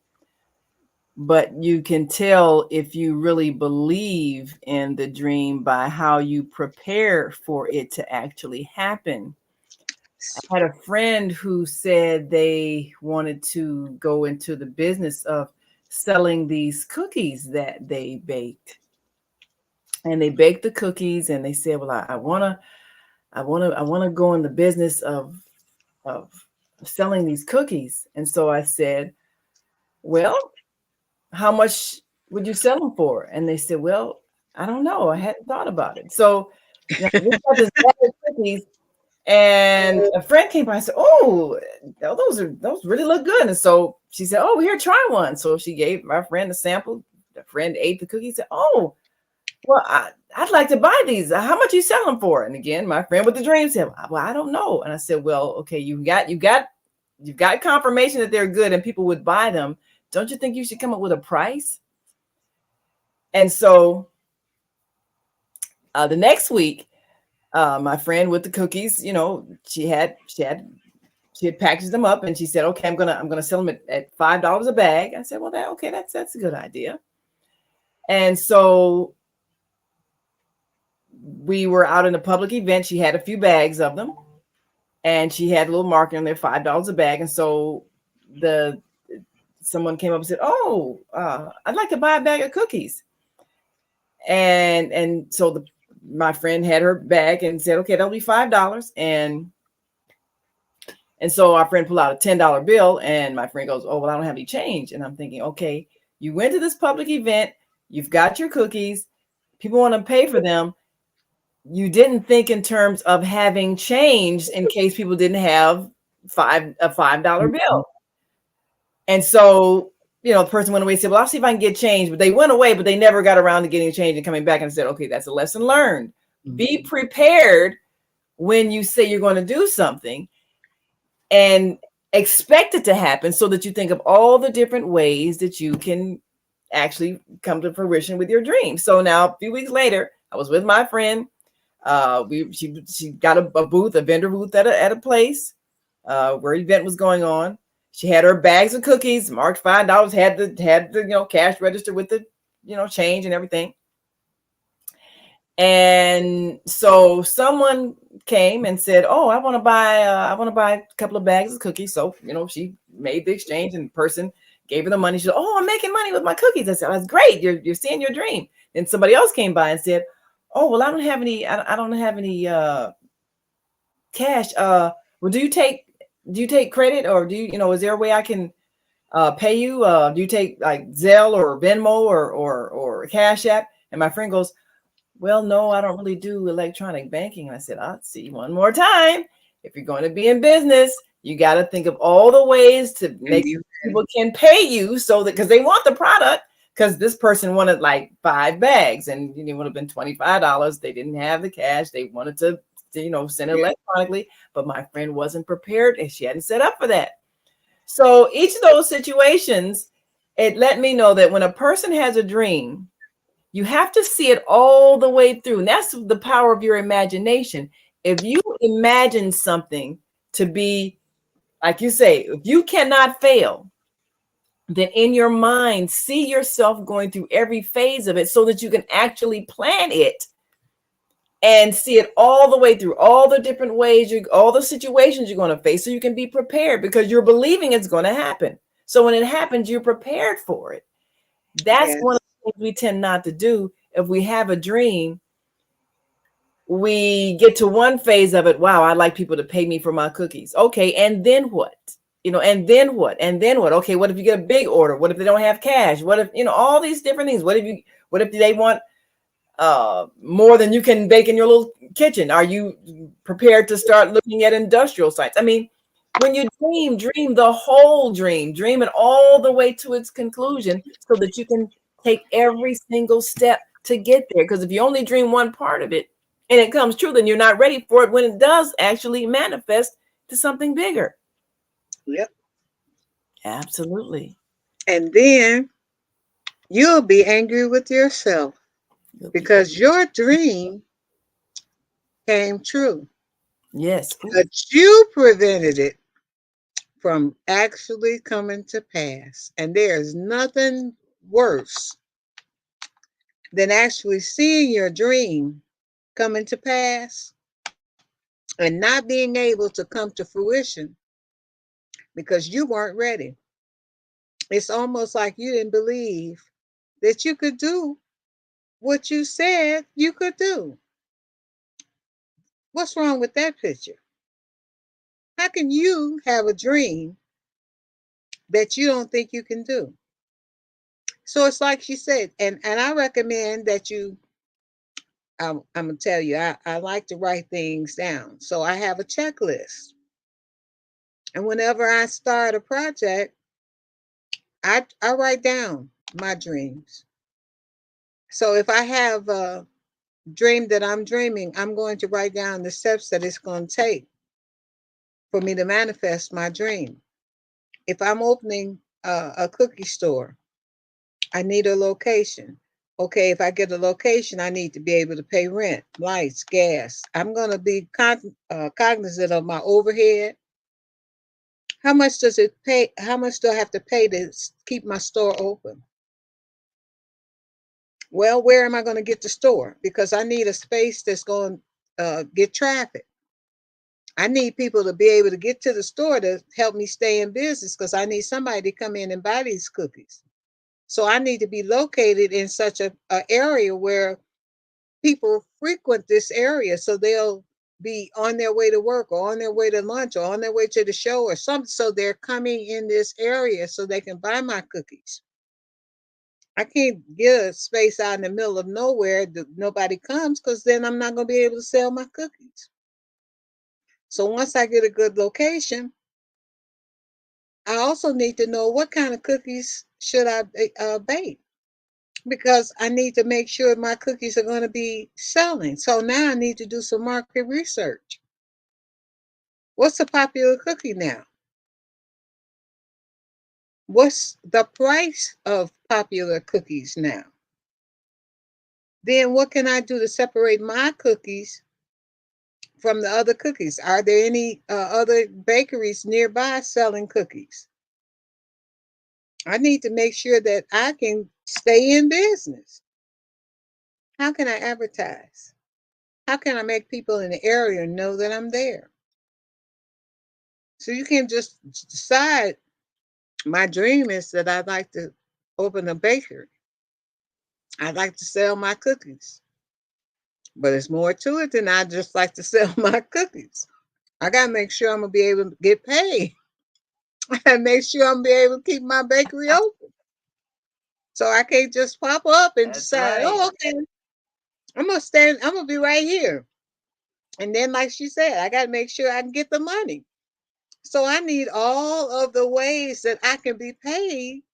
but you can tell if you really believe in the dream by how you prepare for it to actually happen. I had a friend who said they wanted to go into the business of selling these cookies that they baked. And they baked the cookies and they said, well, I want to go in the business of selling these cookies. And so I said, well, how much would you sell them for? And they said, well, I don't know. I hadn't thought about it. So we got this bag of cookies, and a friend came by and said, oh, those really look good. And so she said, oh, here, try one. So she gave my friend a sample. The friend ate the cookies, said, oh, well, I'd like to buy these. How much you sell them for? And again, my friend with the dream said, well, I don't know. And I said, well, okay, you've got confirmation that they're good and people would buy them. Don't you think you should come up with a price? And so the next week, my friend with the cookies, she had packaged them up and she said, okay, I'm gonna sell them at $5 a bag. I said, well, that's a good idea. And so we were out in a public event. She had a few bags of them and she had a little marking on there, $5 a bag. And so someone came up and said, oh, I'd like to buy a bag of cookies. And so my friend had her bag and said, okay, that'll be $5. And so our friend pulled out a $10 bill and my friend goes, oh, well, I don't have any change. And I'm thinking, okay, you went to this public event, you've got your cookies, people want to pay for them. You didn't think in terms of having change in case people didn't have a $5 bill. And so, the person went away and said, well, I'll see if I can get change. But they went away, but they never got around to getting change and coming back and said, okay, that's a lesson learned. Mm-hmm. Be prepared when you say you're going to do something and expect it to happen so that you think of all the different ways that you can actually come to fruition with your dream. So now a few weeks later, I was with my friend. She got a vendor booth at a place where an event was going on. She had her bags of cookies marked $5, had the cash register with the change and everything. And so someone came and said, oh, I want to buy a couple of bags of cookies. So she made the exchange and the person gave her the money. She said, oh, I'm making money with my cookies. I said, that's great. You're seeing your dream. Then somebody else came by and said, oh, well, I don't have any cash. Well, do you take credit, or is there a way I can pay you? Do you take like Zelle or Venmo or Cash App? And my friend goes, well, no, I don't really do electronic banking. And I said, I'll see one more time. If you're going to be in business, you got to think of all the ways to make people can pay you so that, because they want the product, because this person wanted like 5 bags, and it would have been $25. They didn't have the cash. They wanted to send it Yeah. electronically, but my friend wasn't prepared and she hadn't set up for that. So each of those situations, it let me know that when a person has a dream, you have to see it all the way through. And that's the power of your imagination. If you imagine something to be, like you say, if you cannot fail, then in your mind, see yourself going through every phase of it so that you can actually plan it and see it all the way through, all the different ways, all the situations you're going to face, so you can be prepared because you're believing it's going to happen. So when it happens, you're prepared for it. That's Yes. one of the things we tend not to do. If we have a dream, we get to one phase of it. Wow, I'd like people to pay me for my cookies. Okay, and then what? And then what? And then what? Okay, what if you get a big order? What if they don't have cash? What if, all these different things? What if they want more than you can bake in your little kitchen? Are you prepared to start looking at industrial sites? I mean, when you dream the whole dream it all the way to its conclusion so that you can take every single step to get there. Because if you only dream one part of it and it comes true, then you're not ready for it when it does actually manifest to something bigger. Yep. Absolutely. And then you'll be angry with yourself because your dream came true, Yes. but you prevented it from actually coming to pass. And there's nothing worse than actually seeing your dream coming to pass and not being able to come to fruition because you weren't ready. It's almost like you didn't believe that you could do what you said you could do. What's wrong with that picture? How can you have a dream that you don't think you can do? So it's like she said, and I recommend that I'm gonna tell you, I like to write things down. So I have a checklist. And whenever I start a project, I write down my dreams. So if I have a dream that I'm dreaming, I'm going to write down the steps that it's going to take for me to manifest my dream. If I'm opening a cookie store, I need a location. Okay, if I get a location, I need to be able to pay rent, lights, gas. I'm going to be cognizant of my overhead. How much does it pay? How much do I have to pay to keep my store open? Well, where am I going to get the store? Because I need a space that's going to get traffic. I need people to be able to get to the store to help me stay in business because I need somebody to come in and buy these cookies. So I need to be located in such a area where people frequent this area so they'll be on their way to work or on their way to lunch or on their way to the show or something. So they're coming in this area so they can buy my cookies. I can't get a space out in the middle of nowhere that nobody comes because then I'm not going to be able to sell my cookies. So once I get a good location, I also need to know what kind of cookies should I bake because I need to make sure my cookies are going to be selling. So now I need to do some market research. What's a popular cookie now? What's the price of popular cookies now? Then what can I do to separate my cookies from the other cookies? Are there any other bakeries nearby selling cookies? I need to make sure that I can stay in business. How can I advertise? How can I make people in the area know that I'm there? So you can't just decide. My dream is that I'd like to open a bakery. I'd like to sell my cookies. But it's more to it than I just like to sell my cookies. I gotta make sure I'm gonna be able to get paid. I gotta make sure I'm gonna be able to keep my bakery open. So I can't just pop up and That's decide, right. oh, okay, I'm gonna be right here. And then, like she said, I gotta make sure I can get the money. So I need all of the ways that I can be paid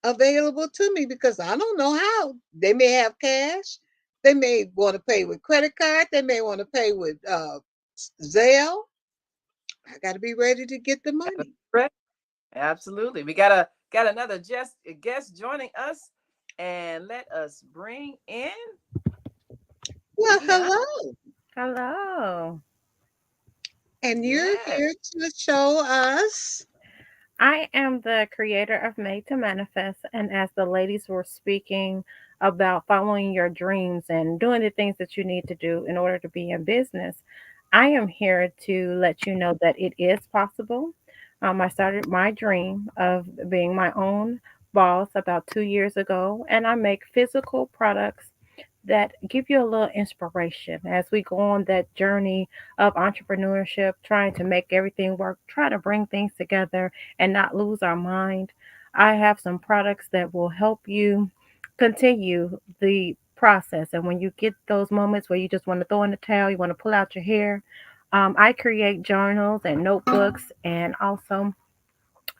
available to me because I don't know how. They may have cash. They may want to pay with credit card. They may want to pay with Zelle. I got to be ready to get the money. Right. Absolutely. We got another guest joining us, and let us bring in Well, Rihanna. hello. Hello. And you're Yes. here to show us. I am the creator of Made to Manifest. And as the ladies were speaking about following your dreams and doing the things that you need to do in order to be in business, I am here to let you know that it is possible. I started my dream of being my own boss about 2 years ago, and I make physical products that give you a little inspiration as we go on that journey of entrepreneurship, trying to make everything work, try to bring things together and not lose our mind. I have some products that will help you continue the process. And when you get those moments where you just want to throw in the towel, you want to pull out your hair, I create journals and notebooks, and also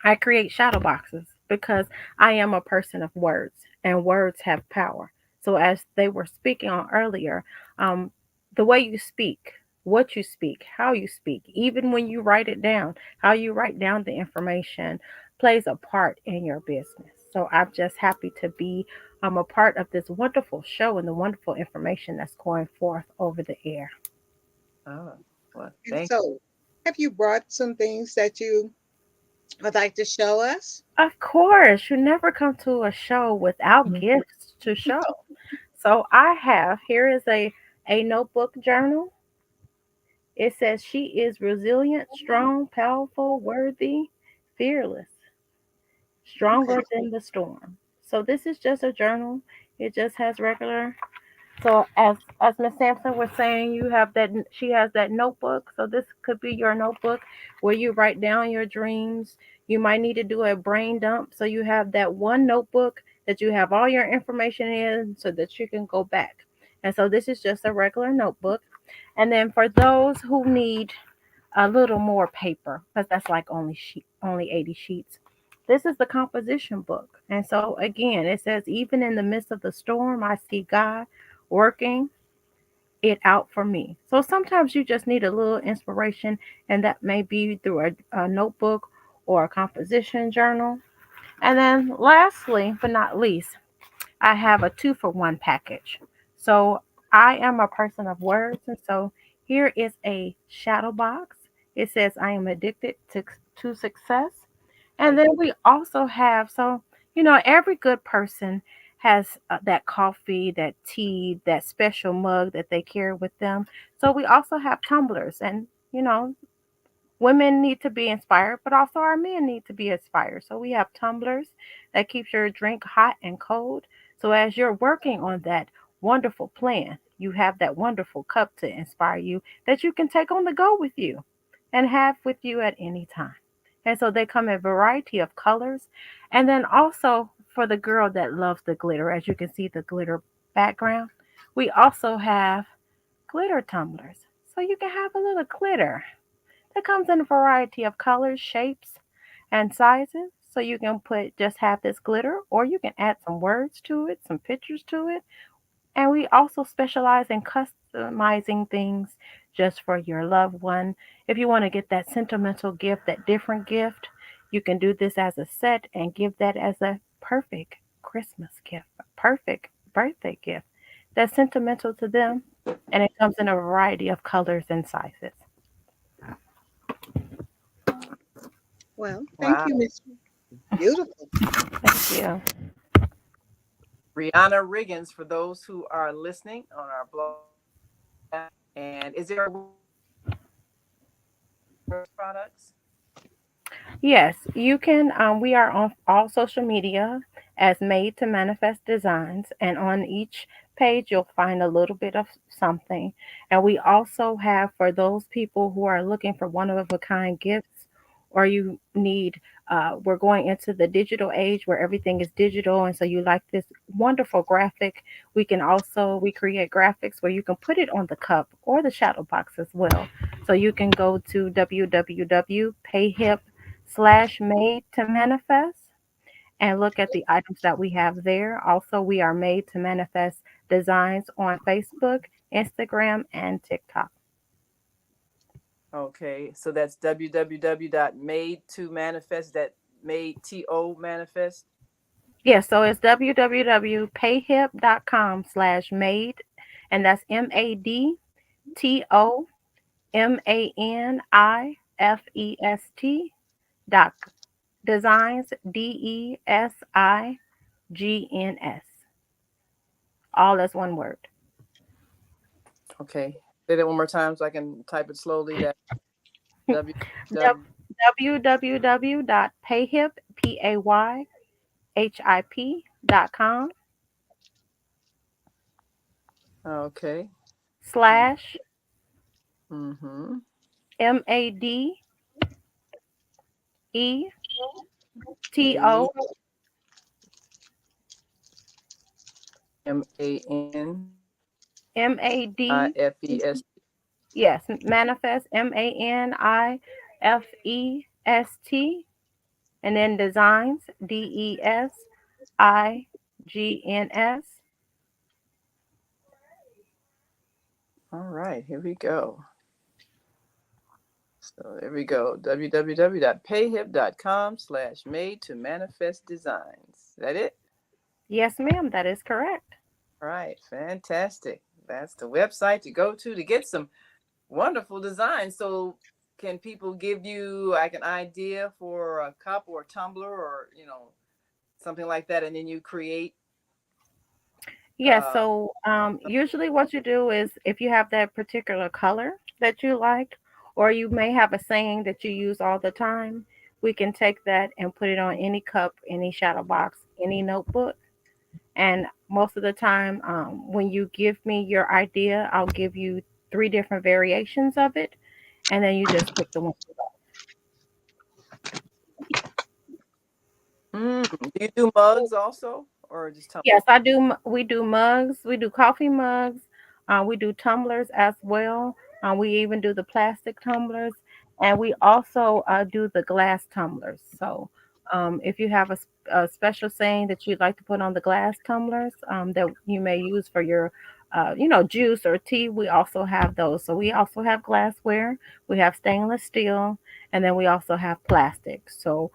I create shadow boxes because I am a person of words and words have power. So, as they were speaking on earlier, um, the way you speak, what you speak, how you speak, even when you write it down, how you write down the information plays a part in your business. So, I'm just happy to be a part of this wonderful show and the wonderful information that's going forth over the air. Oh, well, And thank so, have you brought some things that you would like to show us? Of course, you never come to a show without you. gifts to show. So I have here is a notebook journal. It says she is resilient, strong, powerful, worthy, fearless, Okay. stronger than the storm. So this is just a journal. It just has regular. So as Miss Sampson was saying, you have that she has that notebook. So this could be your notebook where you write down your dreams. You might need to do a brain dump. So you have that one notebook that you have all your information in so that you can go back. And so this is just a regular notebook. And then for those who need a little more paper, because that's like only 80 sheets. This is the composition book. And so again, it says even in the midst of the storm, I see God working it out for me. So sometimes you just need a little inspiration, and that may be through a notebook or a composition journal. And then lastly, but not least, I have a 2-for-1 package. So I am a person of words, and so here is a shadow box. It says I am addicted to success. And then we also have, so, every good person has that coffee, that tea, that special mug that they carry with them. So we also have tumblers, and, women need to be inspired, but also our men need to be inspired. So we have tumblers that keeps your drink hot and cold. So as you're working on that wonderful plan, you have that wonderful cup to inspire you that you can take on the go with you and have with you at any time. And so they come in a variety of colors. And then also for the girl that loves the glitter, as you can see the glitter background, we also have glitter tumblers. So you can have a little glitter that comes in a variety of colors, shapes, and sizes. So you can just have this glitter, or you can add some words to it, some pictures to it. And we also specialize in customizing things just for your loved one. If you want to get that sentimental gift, that different gift, you can do this as a set and give that as a perfect Christmas gift, a perfect birthday gift that's sentimental to them. And it comes in a variety of colors and sizes. Well, thank Wow. you, Miss. Beautiful. Thank you. Rihanna Riggins, for those who are listening on our blog. And is there a products? Yes, you can. We are on all social media as Made to Manifest Designs, and on each page you'll find a little bit of something. And we also have for those people who are looking for one of a kind gifts, or you need. We're going into the digital age where everything is digital, and so you like this wonderful graphic. We create graphics where you can put it on the cup or the shadow box as well. So you can go to www.payhip/made to manifest, and look at the items that we have there. Also, we are Made to Manifest Designs on Facebook, Instagram, and TikTok. Okay, so that's www.made to manifest. That made to manifest. Yeah, so it's www.payhip.com/made, and that's MADTOMANIFEST dot designs DESIGNS, all as one word. Okay, say that one more time so I can type it slowly. That w w. Okay. www.payhip.com/MADTO Mm-hmm. A MAD. manifest. Yes, manifest MANIFEST, and then designs DESIGNS. All right, here we go. So there we go. www.payhip.com/made to manifest designs. Is that it? Yes, ma'am, that is correct. All right, fantastic. That's the website to go to get some wonderful designs. So can people give you like an idea for a cup or a tumbler or something like that, and then you create Yes, uh so usually what you do is if you have that particular color that you like, or you may have a saying that you use all the time, we can take that and put it on any cup, any shadow box, any notebook. And most of the time, when you give me your idea, I'll give you three different variations of it, and then you just pick the one. do you do mugs also or just tumblers? Yes, I do. We do mugs. We do coffee mugs. We do tumblers as well. We even do the plastic tumblers, and we also do the glass tumblers. So, if you have a special saying that you'd like to put on the glass tumblers that you may use for your, juice or tea, we also have those. So we also have glassware. We have stainless steel, and then we also have plastic. So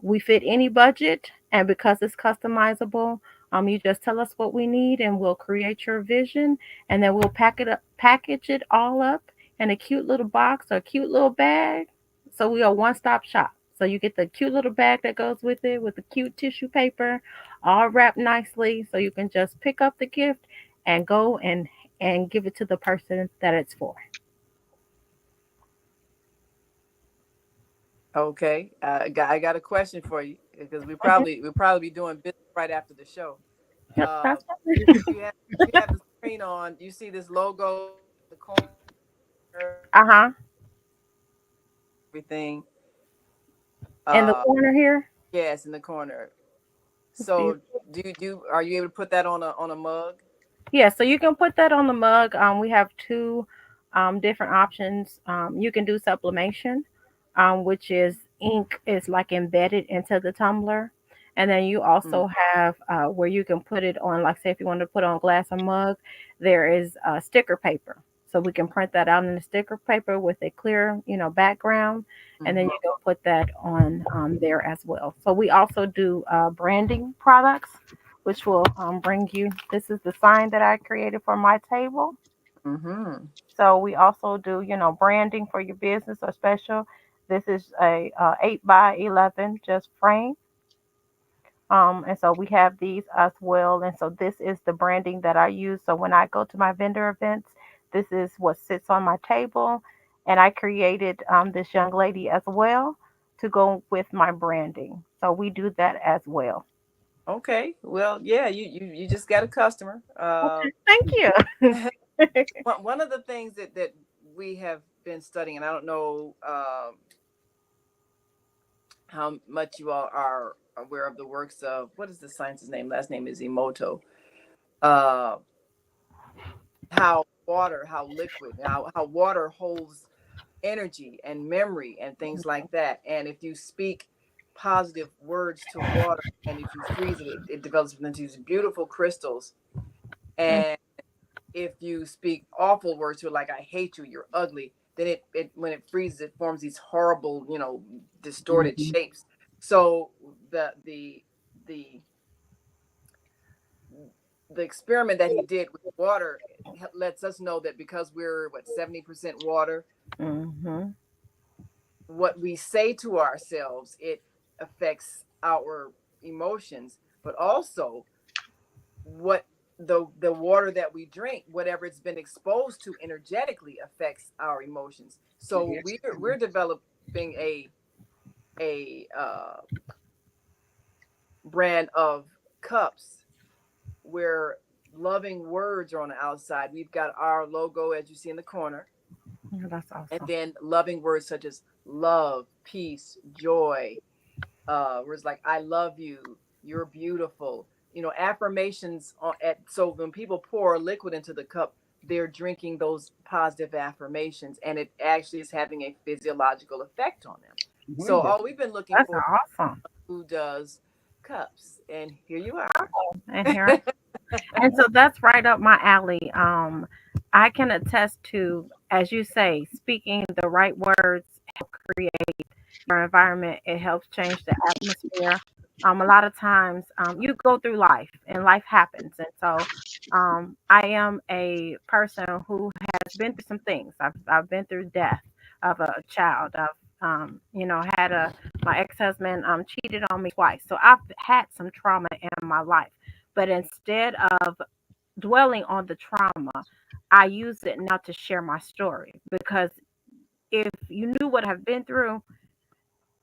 we fit any budget, and because it's customizable, you just tell us what we need, and we'll create your vision, and then we'll package it all up in a cute little box or cute little bag. So we are one-stop shop. So you get the cute little bag that goes with it, with the cute tissue paper, all wrapped nicely. So you can just pick up the gift and go and give it to the person that it's for. Okay, I got a question for you because Mhm. we'll probably be doing business right after the show. Yep, Uh, that's fine. you have the screen on. You see this logo, the corner, Uh-huh. everything. In the Uh, corner here. yes, in the corner. Let's see. So are you able to put that on a mug? Yeah, so you can put that on the mug. We have two different options. You can do sublimation, which is ink is like embedded into the tumbler. And then you Mm. also have where you can put it on, like say if you want to put on glass or mug, there is sticker paper. So we can print that out in the sticker paper with a clear, background, and then Hmm. you can put that on there as well. So we also do branding products, which will bring you. This is the sign that I created for my table. Hmm. So we also do, branding for your business or special. This is a 8 by 11 just frame. And so we have these as well. And so this is the branding that I use. So when I go to my vendor events, this is what sits on my table. And I created this young lady as well to go with my branding. So we do that as well. Okay. Well, yeah, you just got a customer. Thank you. One of the things that we have been studying, and I don't know how much you all are aware of the works of what is the scientist's name? Last name is Emoto. Uh, how liquid, how water holds energy and memory and things like that. And if you speak positive words to water, and if you freeze it, it develops into these beautiful crystals. Mm, And if you speak awful words to it, like "I hate you," "You're ugly," then it when it freezes, it forms these horrible, distorted Mhm. shapes. So the the experiment that he did with water lets us know that because we're 70% water, mm-hmm. what we say to ourselves, it affects our emotions, but also what the water that we drink, whatever it's been exposed to energetically, affects our emotions. So Yes. we're developing a brand of cups where loving words are on the outside. We've got our logo, as you see in the corner, Yeah, that's and awesome. then loving words such as love, peace, joy, words like "I love you," "You're beautiful." Affirmations. So when people pour a liquid into the cup, they're drinking those positive affirmations, and it actually is having a physiological effect on them. So Wonderful. all we've been looking That's for, awesome. who does cups, and here you are. And here, and so that's right up my alley. I can attest to, as you say, speaking the right words help create your environment. It helps change the atmosphere. A lot of times, you go through life and life happens. And so I am a person who has been through some things. I've been through death of a child. I've, had my ex-husband cheated on me twice. So I've had some trauma in my life. But instead of dwelling on the trauma, I use it now to share my story, because if you knew what I've been through,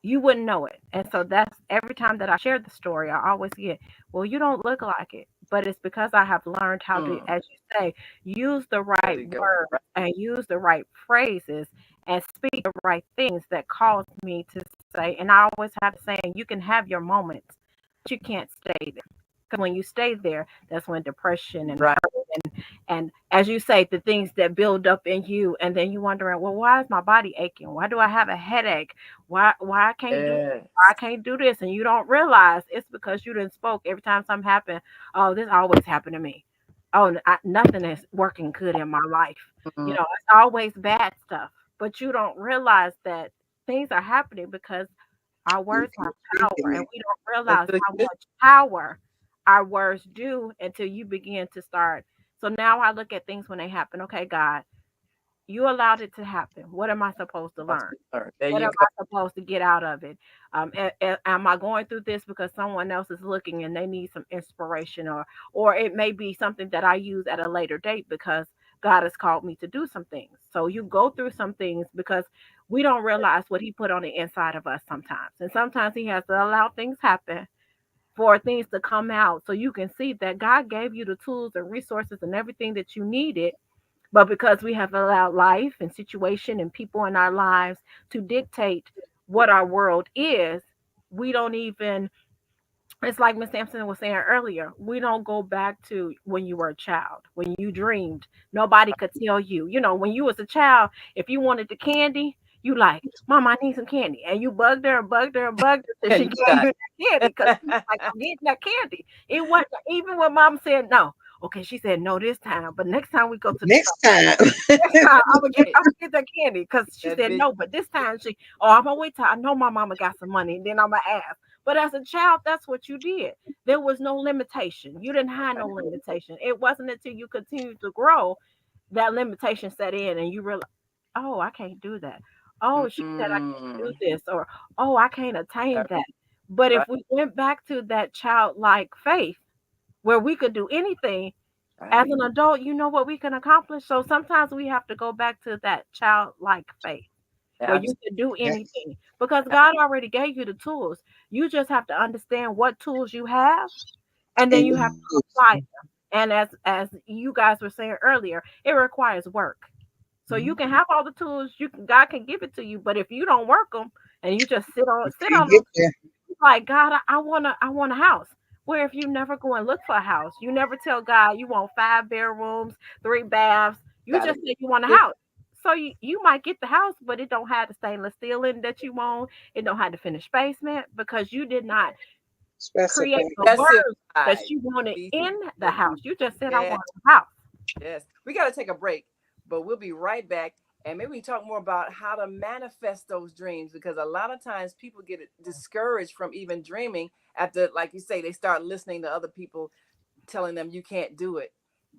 you wouldn't know it. And so that's every time that I share the story, I always get, well, you don't look like it. But it's because I have learned how to, Mm, as you say, use the there right you go. words Right. and use the right phrases and speak the right things that cause me to say. And I always have to say, you can have your moments, but you can't stay there. Because when you stay there, that's when depression and Right. hurt and as you say, the things that build up in you, and then you wondering, well, why is my body aching? Why do I have a headache? Why I can't do Yes. I can't do this, and you don't realize it's because you didn't spoke. Every time something happened, oh, this always happened to me. Oh, nothing is working good in my life. Mm, It's always bad stuff, but you don't realize that things are happening because our You words have keep speaking power, and it. we don't that's realize really how good. much power our words do until you begin to start. So now I look at things when they happen. Okay, God, you allowed it to happen. What am I supposed to learn? Lesson learned. There What you am go. I supposed to get out of it? Am I going through this because someone else is looking and they need some inspiration, or it may be something that I use at a later date because God has called me to do some things. So you go through some things because we don't realize what He put on the inside of us sometimes, and sometimes He has to allow things happen for things to come out so you can see that God gave you the tools and resources and everything that you needed, but because we have allowed life and situation and people in our lives to dictate what our world is, we don't even, it's like Miss Sampson was saying earlier, we don't go back to when you were a child, when you dreamed. Nobody could tell you. When you was a child, if you wanted the candy, you like, Mom, I need some candy. And you bugged her and bugged her and bugged her till And she you gave got you that candy because you was like, I'm getting that candy. It wasn't even when Mom said no. Okay, she said no this time, but next time we go to the Next time. next time I'm gonna get that candy because she that said big. no, but this time I'm gonna wait till I know my mama got some money, and then I'm gonna ask. But as a child, that's what you did. There was no limitation. You didn't have no limitation. It wasn't until you continued to grow that limitation set in, and you realize, oh, I can't do that. Oh, she said I can't do Mm, this, or oh, I can't attain right. that. But if Right. we went back to that childlike faith where we could do anything, as Right. an adult, you know what we can accomplish. So sometimes we have to go back to that childlike faith where you Absolutely. can do Yes. anything because God already gave you the tools. You just have to understand what tools you have, and then And you have to apply them. And as you guys were saying earlier, it requires work. So you you can have all the tools, God can give it to you, but if you don't work them and you just sit on can't get them, there. like, God, I want a house. Where if you never go and look for a house, you never tell God you want 5 bedrooms, 3 baths. You Got just it. say you want a house. So you might get the house, but it don't have the stainless steel in it that you want. It don't have the finished basement because you did not Specify. create the words that Specify. you wanted Be in the house. specific. You just said I Yes, want a house. yes. We got to take a break, but we'll be right back. And maybe we can talk more about how to manifest those dreams because a lot of times people get discouraged from even dreaming after, like you say, they start listening to other people telling them you can't do it.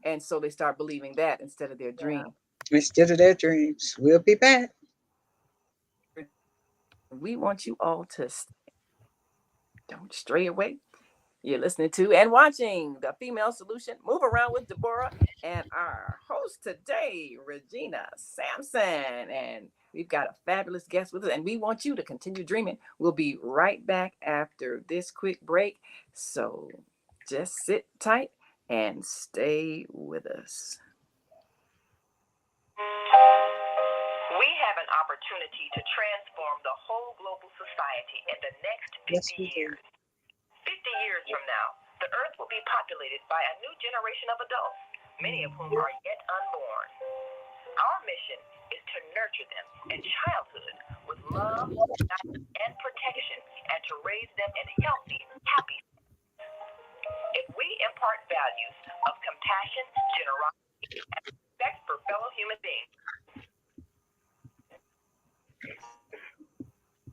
And so they start believing that instead of their Yeah. dream. Instead of their dreams. We'll be back. We want you all to don't stray away. You're listening to and watching The Female Solution Move Around with Deborah and our host today, Regina Sampson. And we've got a fabulous guest with us, and we want you to continue dreaming. We'll be right back after this quick break. So just sit tight and stay with us. We have an opportunity to transform the whole global society in the next 50 Yes, we do. years. 50 years from now, the earth will be populated by a new generation of adults, many of whom are yet unborn. Our mission is to nurture them in childhood with love and protection and to raise them in healthy, happy. If we impart values of compassion, generosity, and respect for fellow human beings,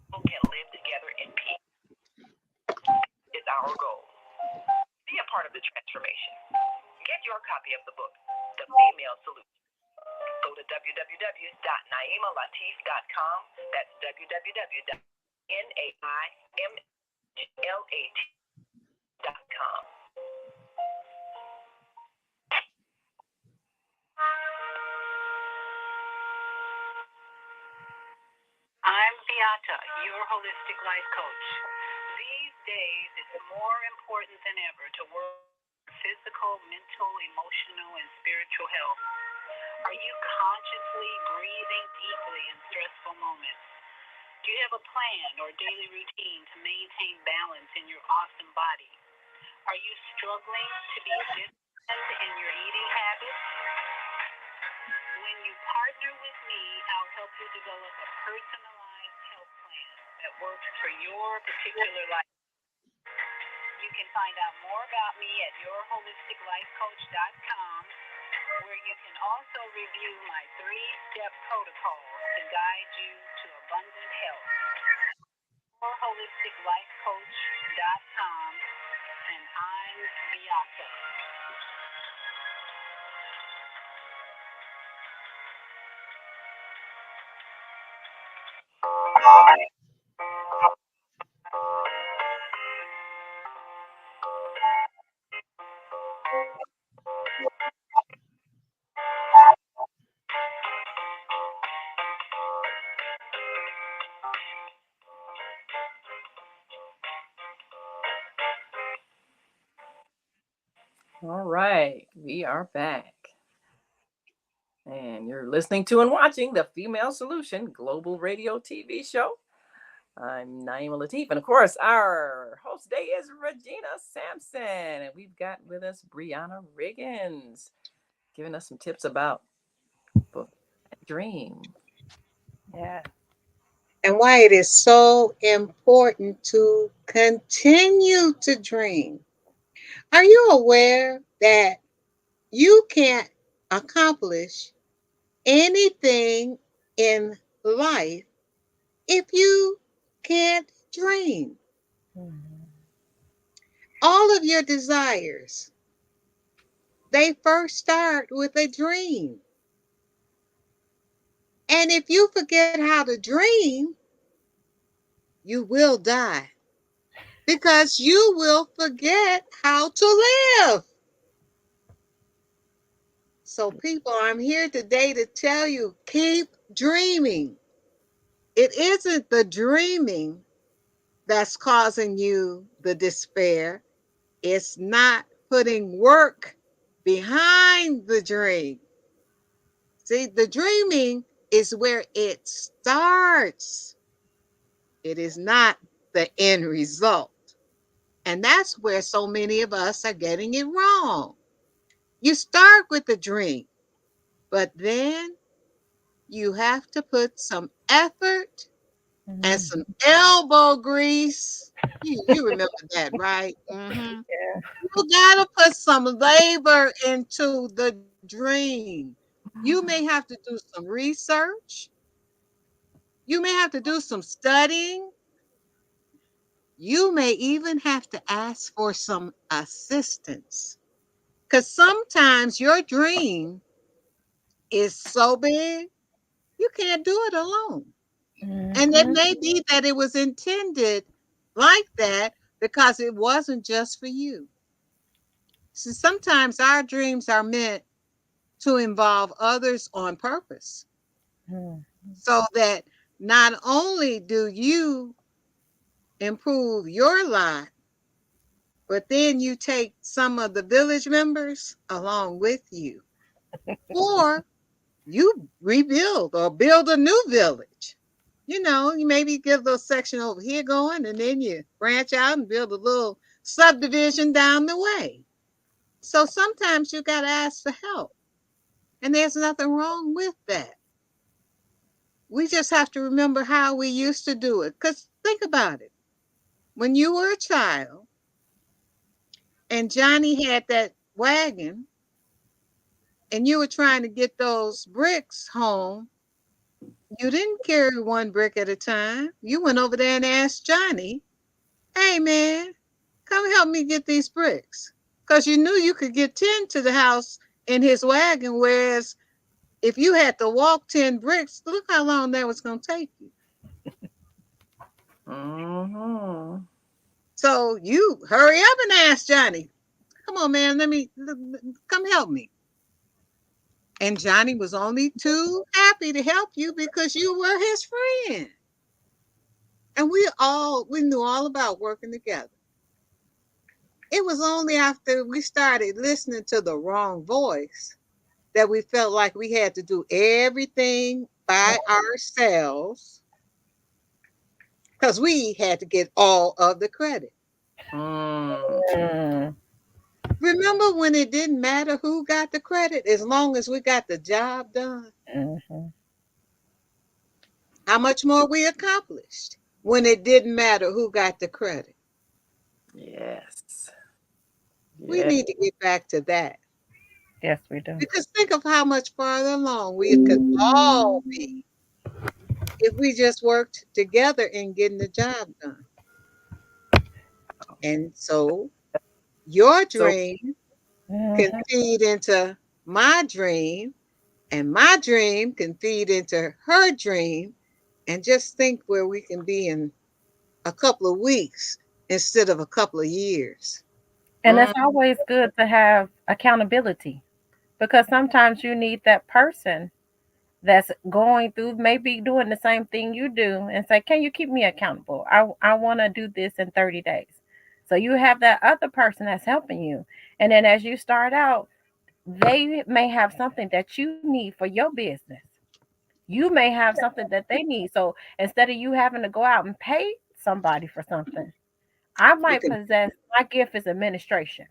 people can live together in peace is our goal. Be a part of the transformation. Get your copy of the book, The Female Solution. Go to www.naimalatif.com. That's www.naimlat.com. I'm Beata, your holistic life coach. These days, it's more important than ever to work on physical, mental, emotional, and spiritual health. Are you consciously breathing deeply in stressful moments? Do you have a plan or daily routine to maintain balance in your awesome body? Are you struggling to be disciplined in your eating habits? When you partner with me, I'll help you develop a personalized health plan that works for your particular life. You can find out more about me at yourholisticlifecoach.com, where you can also review my 3-step protocol to guide you to abundant health. Yourholisticlifecoach.com, and I'm Beata. All right, we are back. And you're listening to and watching The Female Solution Global Radio TV show. I'm Naima Latif. And of course, our host today is Regina Sampson. And we've got with us Brianna Riggins, giving us some tips about dream. Yeah. And why it is so important to continue to dream. Are you aware that you can't accomplish anything in life if you can't dream? Mhm. All of your desires, they first start with a dream. And if you forget how to dream, you will die because you will forget how to live. So, people, I'm here today to tell you keep dreaming. It isn't the dreaming that's causing you the despair, it's not putting work behind the dream. See, the dreaming is where it starts, it is not the end result. And that's where so many of us are getting it wrong. You start with the dream, but then you have to put some effort and Mhm. some elbow grease. You remember that, right? You gotta put some labor into the dream. You may have to do some research. You may have to do some studying. You may even have to ask for some assistance. Because sometimes your dream is so big, you can't do it alone. And it Mhm. may be that it was intended like that because it wasn't just for you. So sometimes our dreams are meant to involve others on purpose Mhm. so that not only do you improve your lot, but then you take some of the village members along with you. Or you rebuild or build a new village. You maybe get a little section over here going, and then you branch out and build a little subdivision down the way. So sometimes you got to ask for help, and there's nothing wrong with that. We just have to remember how we used to do it. Because think about it. When you were a child and Johnny had that wagon and you were trying to get those bricks home, you didn't carry one brick at a time. You went over there and asked Johnny, hey man, come help me get these bricks. Because you knew you could get 10 to the house in his wagon, whereas if you had to walk 10 bricks, look how long that was going to take you. Mm-hmm. So you hurry up and ask Johnny, come on, man, come help me. And Johnny was only too happy to help you because you were his friend. And we knew all about working together. It was only after we started listening to the wrong voice that we felt like we had to do everything by ourselves because we had to get all of the credit. Mm. Mhm. Remember when it didn't matter who got the credit as long as we got the job done? Mhm. How much more we accomplished when it didn't matter who got the credit? Yes. We Yeah. need to get back to that Yes, we do. because think of how much farther along we could all be if we just worked together in getting the job done. And so your So dream can Mhm. feed into my dream, and my dream can feed into her dream. And just think where we can be in a couple of weeks instead of a couple of years. And it's mm, always good to have accountability because sometimes you need that person that's going through maybe doing the same thing you do and say, can you keep me accountable? I want to do this in 30 days. So you have that other person that's helping you. And then as you start out, they may have something that you need for your business. You may have something that they need. So instead of you having to go out and pay somebody for something, I You might can possess my gift is administration.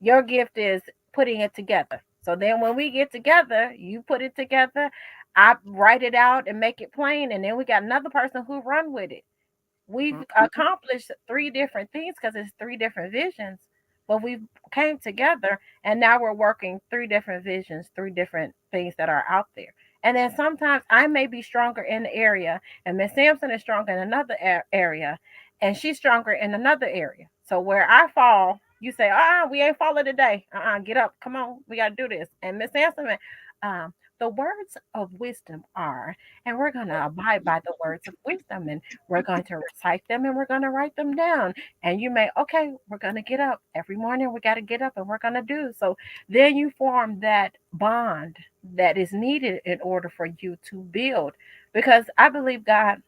Your gift is putting it together. So then when we get together, you put it together, I write it out and make it plain, and then we got another person who run with it. We've mm, accomplished three different things because it's three different visions, but we came together and now we're working three different visions, three different things that are out there. And then sometimes I may be stronger in the area, and Miss Sampson is stronger in another area, and she's stronger in another area. So where I fall, you say, we ain't falling today. Get up, come on, we got to do this. And Miss Sampson, the words of wisdom are, and we're going to abide by the words of wisdom, and we're going to recite them and we're going to write them down. And you may, okay, we're going to get up every morning. We got to get up and we're going to do. So then you form that bond that is needed in order for you to build. Because I believe God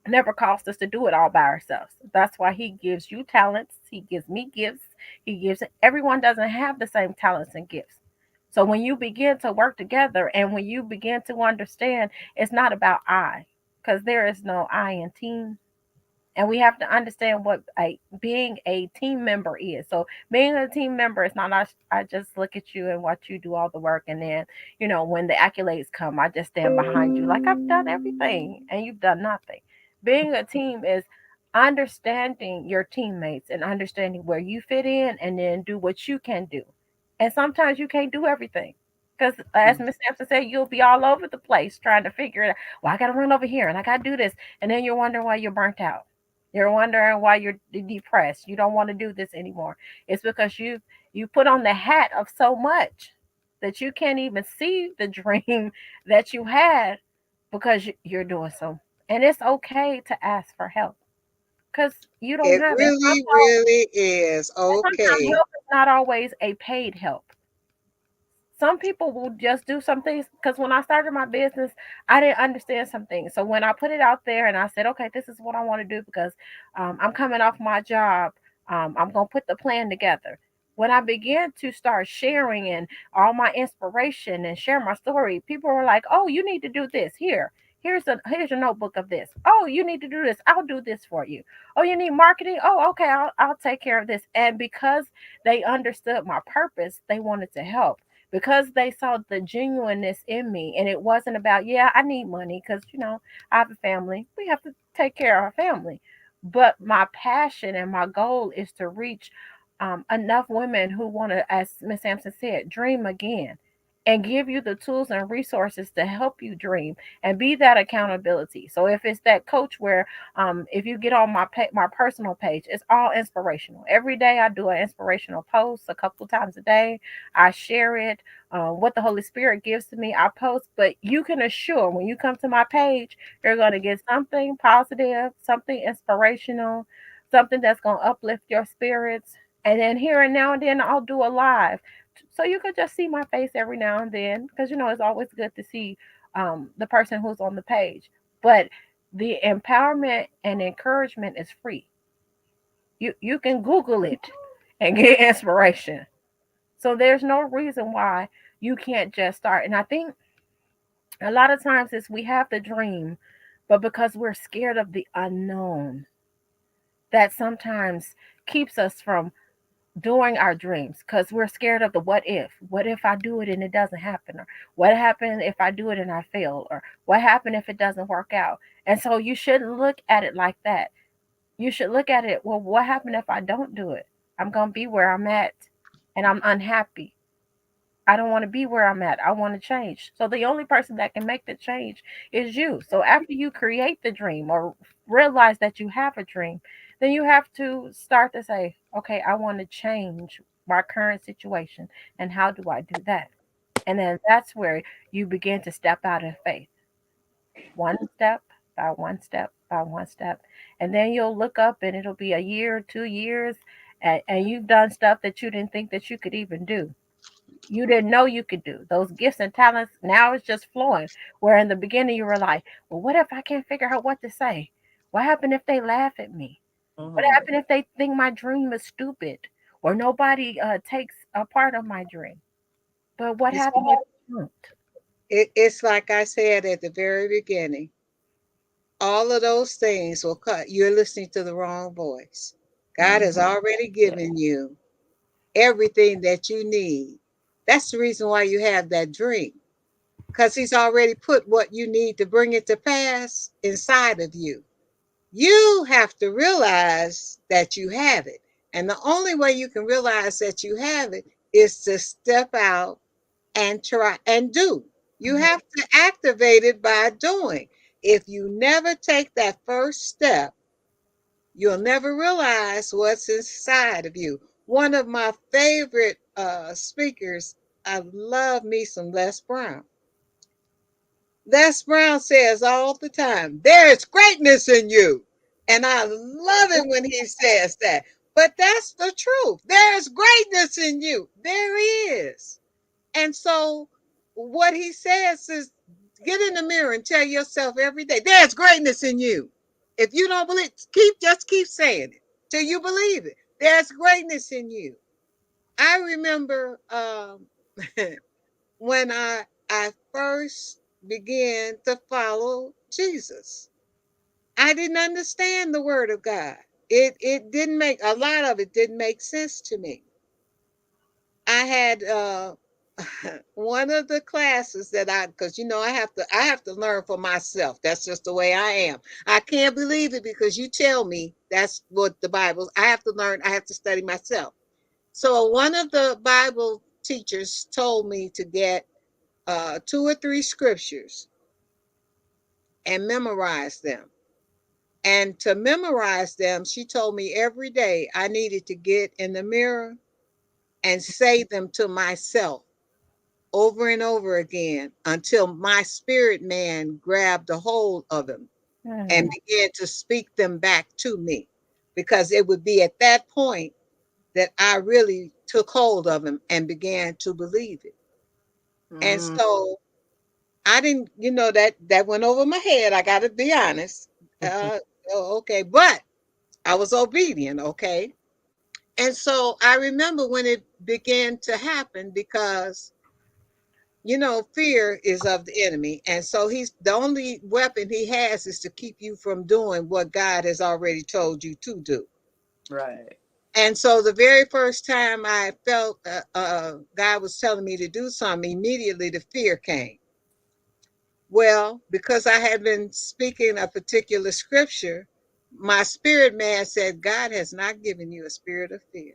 never caused us to do it all by ourselves. That's why He gives you talents, He gives me gifts, He gives everyone doesn't have the same talents and gifts. So when you begin to work together and when you begin to understand, it's not about I, because there is no I in team. And we have to understand what being a team member is. So being a team member is not I just look at you and watch you do all the work, and then when the accolades come, I just stand behind you like I've done everything and you've done nothing. Being a team is understanding your teammates and understanding where you fit in, and then do what you can do. And sometimes you can't do everything. Because as Miss Sampson said, you'll be all over the place trying to figure it out. Well, I got to run over here and I got to do this. And then you're wondering why you're burnt out. You're wondering why you're depressed. You don't want to do this anymore. It's because you put on the hat of so much that you can't even see the dream that you had because you're doing so. And it's okay to ask for help because you don't It have it. really, really is. Sometimes Okay. help is not always a paid help. Some people will just do some things because when I started my business, I didn't understand some things. So when I put it out there and I said, okay, this is what I want to do because I'm coming off my job, I'm going to put the plan together. When I began to start sharing and all my inspiration and share my story, people were like, oh, you need to do this here. Here's a notebook of this. Oh, you need to do this. I'll do this for you. Oh, you need marketing. Oh, okay, I'll take care of this. And because they understood my purpose, they wanted to help because they saw the genuineness in me. And it wasn't about, yeah, I need money because, I have a family. We have to take care of our family. But my passion and my goal is to reach enough women who want to, as Miss Sampson said, dream again and give you the tools and resources to help you dream and be that accountability. So if it's that coach where if you get on my personal page, it's all inspirational. Every day I do an inspirational post a couple times a day. I share it. What the Holy Spirit gives to me, I post. But you can assure when you come to my page, you're going to get something positive, something inspirational, something that's going to uplift your spirits. And then here and now and then I'll do a live. So you could just see my face every now and then because it's always good to see the person who's on the page. But the empowerment and encouragement is free. You can Google it and get inspiration. So there's no reason why you can't just start. And I think a lot of times is we have the dream, but because we're scared of the unknown, that sometimes keeps us from doing our dreams because we're scared of the what if I do it and it doesn't happen, or what happened if I do it and I fail, or what happened if it doesn't work out. And so you shouldn't look at it like that. You should look at it, well, what happened if I don't do it? I'm going to be where I'm at and I'm unhappy. I don't want to be where I'm at. I want to change. So the only person that can make the change is you. So after you create the dream or realize that you have a dream, then you have to start to say, okay, I want to change my current situation. And how do I do that? And then that's where you begin to step out in faith, one step by one step by one step. And then you'll look up and it'll be a year, 2 years, and you've done stuff that you didn't think that you could even do, you didn't know you could do. Those gifts and talents now it's just flowing. Where in the beginning you were like, well, what if I can't figure out what to say? What happened if they laugh at me? What Mhm. happened if they think my dream is stupid or nobody takes a part of my dream? But what It's, happened if you don't? it's like I said at the very beginning, all of those things will cut. You're listening to the wrong voice. God has Mhm. already Yeah. given you everything that you need. That's the reason why you have that dream, because He's already put what you need to bring it to pass inside of you. You have to realize that you have it. And the only way you can realize that you have it is to step out and try and do. You Mhm. have to activate it by doing. If you never take that first step, you'll never realize what's inside of you. One of my favorite speakers, I love me some Les Brown. Les Brown says all the time, there's greatness in you. And I love it when he says that. But that's the truth. There's greatness in you. There is. And so what he says is get in the mirror and tell yourself every day, there's greatness in you. If you don't believe, keep saying it till you believe it. There's greatness in you. I remember when I first began to follow Jesus. I didn't understand the word of God. It didn't make a lot of it didn't make sense to me. I had one of the classes that because I have to learn for myself. That's just the way I am. I can't believe it because you tell me that's what the Bible. I have to learn. I have to study myself. So one of the Bible teachers told me to get 2 or 3 scriptures and memorize them. And to memorize them, she told me every day I needed to get in the mirror and say them to myself over and over again until my spirit man grabbed a hold of them and began to speak them back to me. Because it would be at that point that I really took hold of him and began to believe it. And Mm. so I didn't, that went over my head. I got to be honest. Okay, but I was obedient. Okay. And so I remember when it began to happen because, fear is of the enemy. And so he's the only weapon he has is to keep you from doing what God has already told you to do. Right. And so the very first time I felt God was telling me to do something, immediately the fear came. Well, because I had been speaking a particular scripture, my spirit man said, God has not given you a spirit of fear.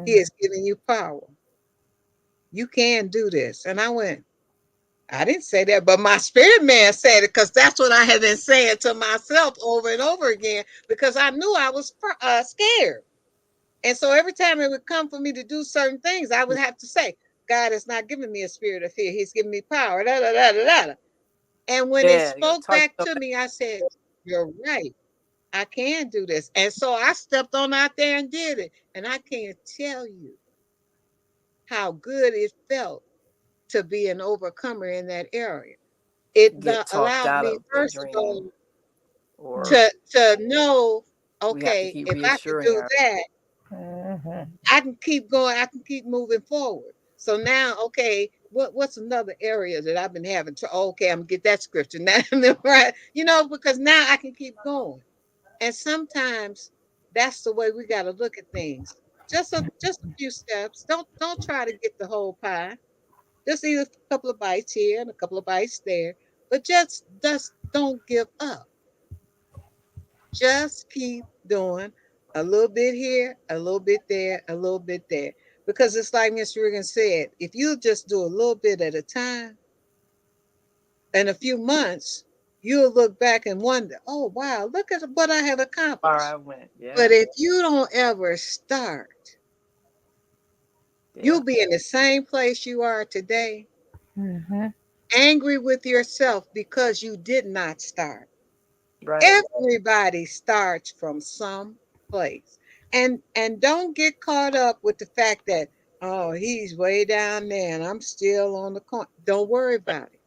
He has given you power. You can do this. And I went, I didn't say that, but my spirit man said it because that's what I had been saying to myself over and over again because I knew I was scared. And so every time it would come for me to do certain things, I would have to say, God has not given me a spirit of fear. He's given me power. Da, da, da, da, da. And when it Yeah, you spoke talk back to me, I said, you're right. I can do this. And so I stepped on out there and did it. And I can't tell you how good it felt to be an overcomer in that area. It get talked allowed out me, of the first of dream, all, or to know, we have to okay, keep if I could reassuring do our. that, I can keep going, I can keep moving forward. So now, okay, what's another area that I've been having to, okay, I'm gonna get that scripture now, right? Because now I can keep going. And sometimes that's the way we gotta look at things. Just a few steps. Don't try to get the whole pie. Just eat a couple of bites here and a couple of bites there. But just don't give up. Just keep doing a little bit here, a little bit there, a little bit there. Because it's like Miss Regan said, if you just do a little bit at a time, in a few months, you'll look back and wonder, oh, wow, look at what I have Far accomplished. I went. But Yeah. if you don't ever start, Yeah. you'll be in the same place you are today, Mm-hmm. angry with yourself because you did not start. Right. Everybody starts from some place. And don't get caught up with the fact that, oh, he's way down there and I'm still on the corner. Don't worry about it.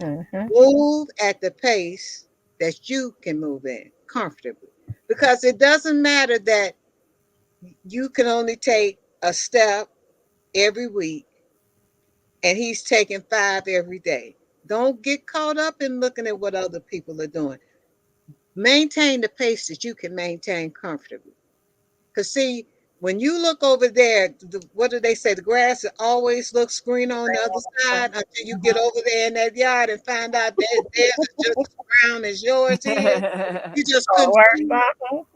Mm-hmm. Move at the pace that you can move in comfortably. Because it doesn't matter that you can only take a step every week and he's taking 5 every day. Don't get caught up in looking at what other people are doing. Maintain the pace that you can maintain comfortably. Because, see, when you look over there, what do they say? The grass always looks green on the other side until you get over there in that yard and find out that theirs is just as brown as yours is. You just Don't couldn't worry see about it.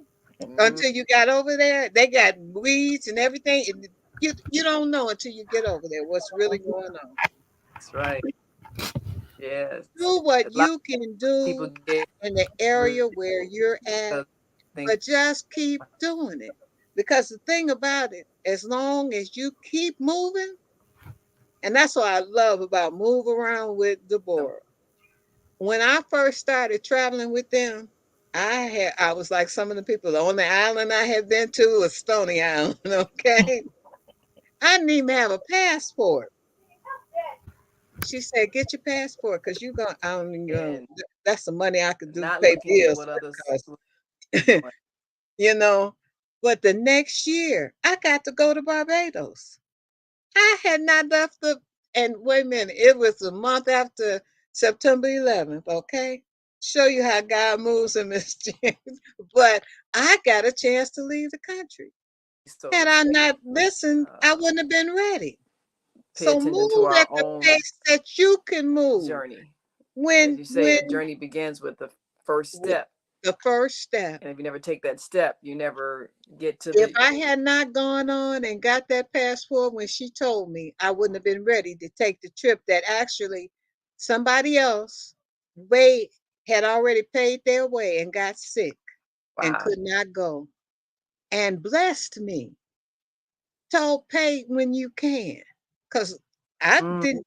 Mm, until you got over there. They got weeds and everything. You don't know until you get over there what's really going on. that's right. Yes. Do A what lot you can of people do get in the area where you're at, because they think but just keep doing it. Because the thing about it, as long as you keep moving, and that's what I love about Move Around with Deborah. When I first started traveling with them, I was like some of the people on the island I had been to was Stony Island, okay? I didn't even have a passport. She said, "Get your passport, because you going I don't and that's the money I could do not pay looking at bills what others with, look 'cause like. you know. But the next year, I got to go to Barbados. I had not left and wait a minute, it was a month after September 11th, okay? show you how God moves in Miss James. But I got a chance to leave the country. So Had to I say, not listened, I uh, wouldn't have been ready. pay So attention to move our at the own pace that you can move. journey. And as When you say, when a journey begins with the first with step. the first step. And if you never take that step, you never get to If the I had not gone on and got that passport when she told me, I wouldn't have been ready to take the trip that actually somebody else way had already paid their way and got sick and wow. could not go and blessed me. Told pay when you can. Because I Mm, didn't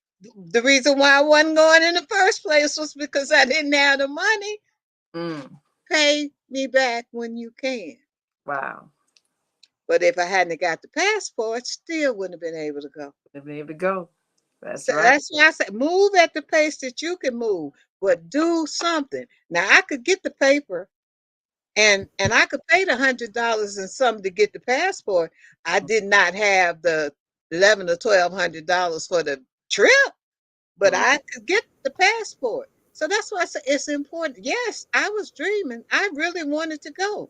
the reason why I wasn't going in the first place was because I didn't have the money. mm, Pay me back when you can. wow. But if I hadn't got the passport, still wouldn't have been able to go. To be able to go. That's So right. that's why I said move at the pace that you can move, but do something. Now I could get the paper and I could pay the $100 and something to get the passport. I did not have the 11 or $1,200 for the trip, but Mm, I could get the passport. So that's why I say it's important. Yes, I was dreaming. I really wanted to go,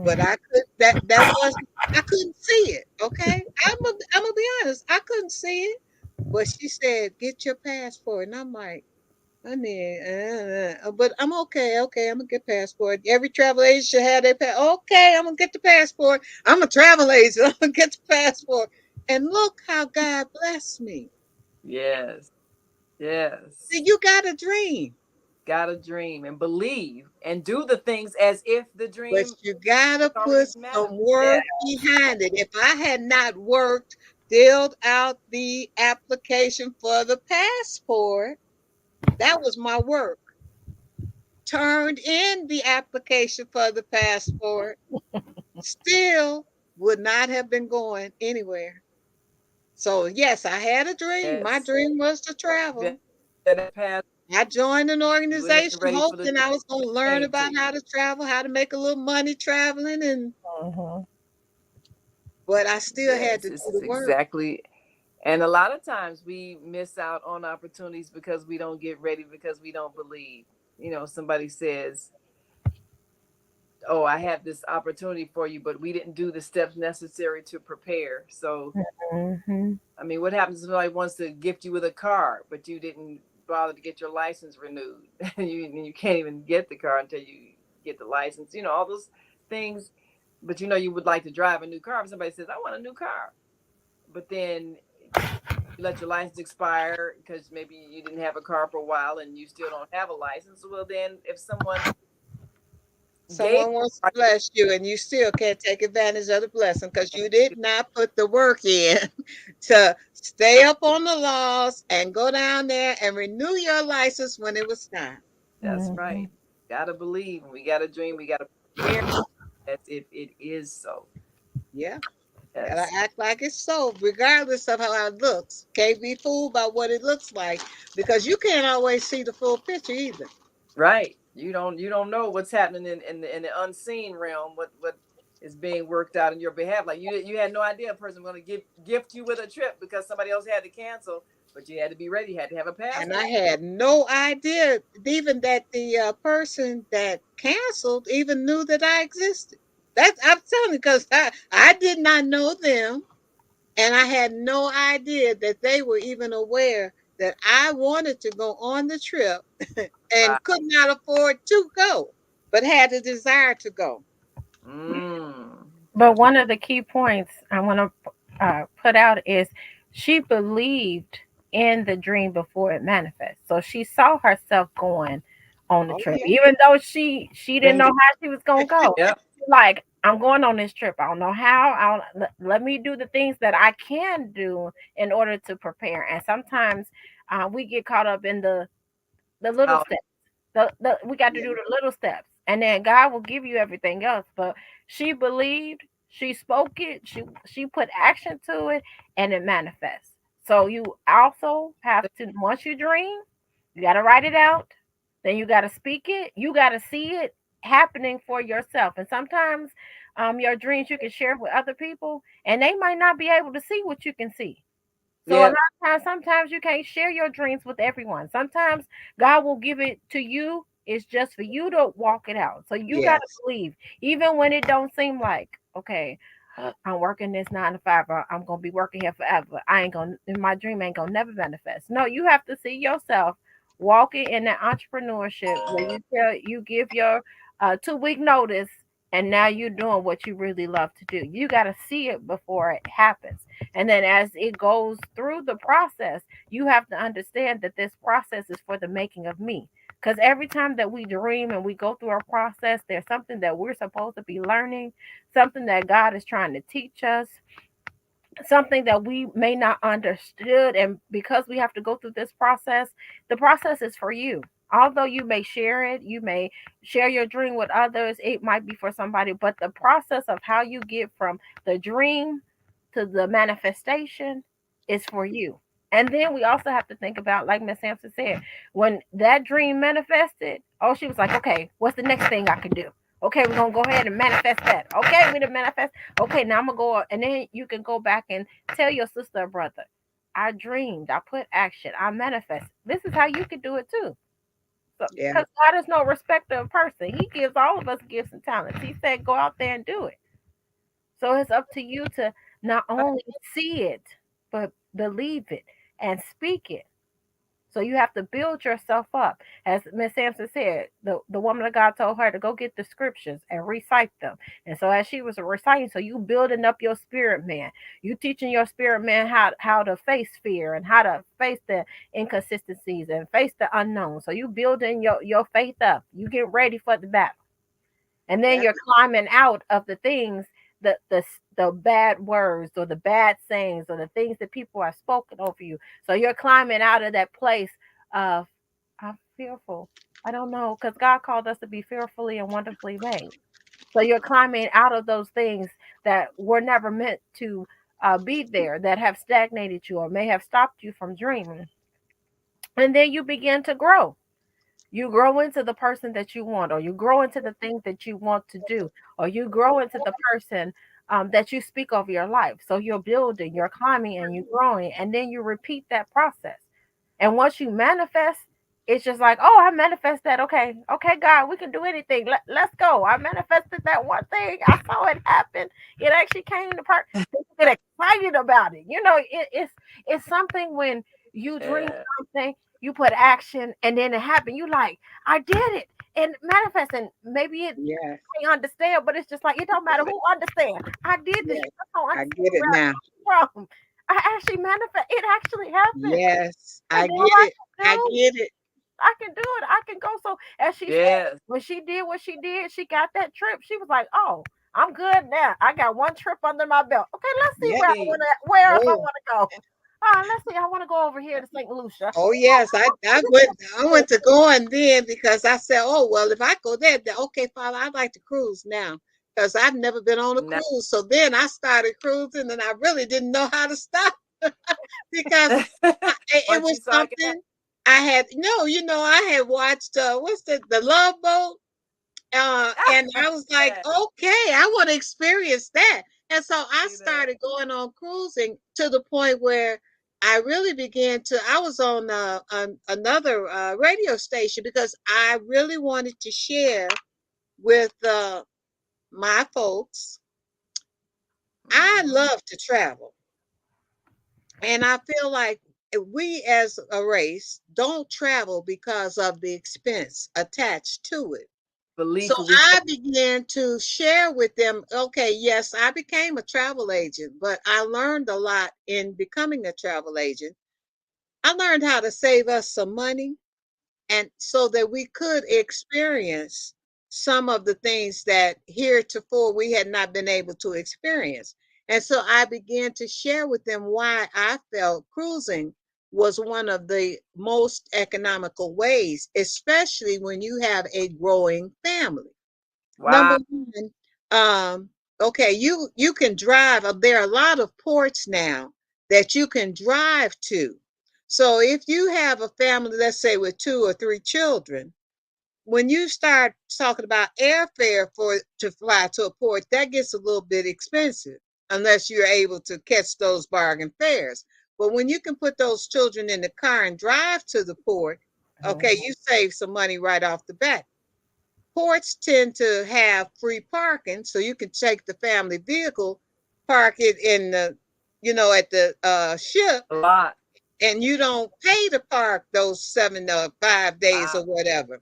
but Mhm. I could that was I couldn't see it. Okay, I'm gonna be honest. I couldn't see it, but she said get your passport, and I'm like, honey, but I'm okay. Okay, I'm gonna get passport. Every travel agent should have their Okay, I'm gonna get the passport. I'm a travel agent. I'm gonna get the passport. And look how God blessed me. yes. See, Yes. you got a dream, Gotta dream and believe and do the things as if the but dream you gotta has already put manifested. some Yeah. work behind it. If I had not worked, filled out the application for the passport, that was my work. Turned in the application for the passport, still would not have been going anywhere. So, yes, I had a dream. My Yes. dream was to If you travel. had that past, I joined an you wouldn't have been organization ready for the hoping I was going to learn came to about you. how to travel, how to make a little money traveling, and Mhm. but I still had Yes, to this do is the work. exactly. And a lot of times we miss out on opportunities because we don't get ready because we don't believe. Somebody says, "Oh, I have this opportunity for you," but we didn't do the steps necessary to prepare. So, Mhm. I mean, what happens if somebody wants to gift you with a car, but you didn't bother to get your license renewed? You can't even get the car until you get the license. All those things. But you would like to drive a new car. If somebody says, "I want a new car," but then you let your license expire because maybe you didn't have a car for a while and you still don't have a license. Well, then if someone gave Someone wants to bless you, and you still can't take advantage of the blessing because you did not put the work in to stay up on the laws and go down there and renew your license when it was time. that's right. Mhm. Gotta believe, we gotta dream, we gotta prepare as if it is so. Yeah. Gotta Yes, act like it's so, regardless of how it looks. Can't be fooled by what it looks like because you can't always see the full picture either. right. You don't know what's happening in the unseen realm. What is being worked out in your behalf? Like you had no idea a person was going to gift you with a trip because somebody else had to cancel, but you had to be ready. You had to have a And I passport. had no idea even that the person that canceled even knew that I existed. That's I'm telling you because I did not know them, and I had no idea that they were even aware that I wanted to go on the trip Wow. and could not afford to go, but had the desire to go. But That's one of the key points I want to put out is she believed in the dream before it manifests. So she saw herself going on the Oh trip, yeah. even though she didn't know bingo. how she was gonna go. Yep. Like, I'm going on this trip. I don't know how. Let me do the things that I can do in order to prepare. And sometimes we get caught up in the little How steps. The we got to Yeah. do the little steps, and then God will give you everything else. But she believed, she spoke it, she put action to it, and it manifests. So you also have to, once you dream, you got to write it out. Then you got to speak it. You got to see it happening for yourself. And sometimes, your dreams you can share with other people, and they might not be able to see what you can see. So a lot Yep. of times, sometimes you can't share your dreams with everyone. Sometimes God will give it to you It's just for you to walk it out. So you got to Yes. believe, even when it don't seem like, okay, I'm working this 9 to 5. I'm gonna be working here forever. I ain't gonna. My dream ain't gonna never manifest. No, you have to see yourself walking in that entrepreneurship where you give your 2 week notice, and now you're doing what you really love to do. You got to see it before it happens, and then as it goes through the process, you have to understand that this process is for the making of me. Because every time that we dream and we go through our process, there's something that we're supposed to be learning, something that God is trying to teach us, something that we may not understood. And because we have to go through this process, the process is for you. Although you may share it, you may share your dream with others, it might be for somebody, but the process of how you get from the dream to the manifestation is for you. And then we also have to think about, like Miss Sampson said, when that dream manifested, oh, she was like, okay, what's the next thing I can do? Okay, we're gonna go ahead and manifest that. Okay, we done manifest. Okay, now I'm gonna go, and then you can go back and tell your sister or brother, I dreamed, I put action, I manifest. This is how you can do it too. So, Yeah. because God is no respecter of person, He gives all of us gifts and talents. He said, go out there and do it. So it's up to you to not only see it, but believe it and speak it. So you have to build yourself up. As Miss Sampson said, the woman of God told her to go get the scriptures and recite them. And so as she was reciting, so you building up your spirit man. You teaching your spirit man how to face fear and how to face the inconsistencies and face the unknown. So you building your faith up. You get ready for the battle. And then Yeah. you're climbing out of the things, the bad words or the bad sayings or the things that people have spoken over you. So you're climbing out of that place of, I'm fearful, I don't know, because God called us to be fearfully and wonderfully made. So you're climbing out of those things that were never meant to be there, that have stagnated you or may have stopped you from dreaming. And then you begin to grow. You grow into the person that you want, or you grow into the things that you want to do, or you grow into the person that you speak over your life. So you're building, you're climbing, and you're growing, and then you repeat that process. And once you manifest, it's just like, oh, I manifest that. Okay, okay, God, we can do anything. Let's go. I manifested that one thing. I saw it happen. It actually came to part. People get excited about it. It's something when you dream Yeah. something, you put action, and then it happened. You like, I did it, and manifest. And maybe it Yes. can't understand, but it's just like it don't matter who understand. I did this. Yes. You just don't I understand get it where I now. come from. I actually manifest. It actually happened. Yes. And I then what get I it. can I do, get it. I can do it. I can go. So as she said, Yes. when she did what she did, she got that trip. She was like, "Oh, I'm good now. I got one trip under my belt. Okay, let's see Yeah. where else I Oh. want to go. Let's see. I want to go over here to St. Lucia. Oh yes. I went to going then because I said, oh well, if I go there, then okay, Father, I'd like to cruise now because I've never been on a Now, cruise. So then I started cruising, and I really didn't know how to stop because it once you was saw it, something I had. No, I had watched what's the Love Boat. And I was like, yeah, okay, I want to experience that. And so I see that. started going on cruising to the point where I really began to. I was on another radio station because I really wanted to share with my folks. I Mhm. love to travel, and I feel like we as a race don't travel because of the expense attached to it. So Belief we I began to share with them, okay, yes, I became a travel agent, but I learned a lot in becoming a travel agent. I learned how to save us some money and so that we could experience some of the things that heretofore we had not been able to experience. And so I began to share with them why I felt cruising was one of the most economical ways, especially when you have a growing family. Number wow. one, okay, you can drive. There are a lot of ports now that you can drive to. So if you have a family, let's say with 2 or 3 children, when you start talking about airfare for to fly to a port, that gets a little bit expensive unless you're able to catch those bargain fares. But when you can put those children in the car and drive to the port, Okay, you save some money right off the bat. Ports tend to have free parking, so you can take the family vehicle, park it in the, at the ship, A lot. and you don't pay to park those 5 days Wow. or whatever.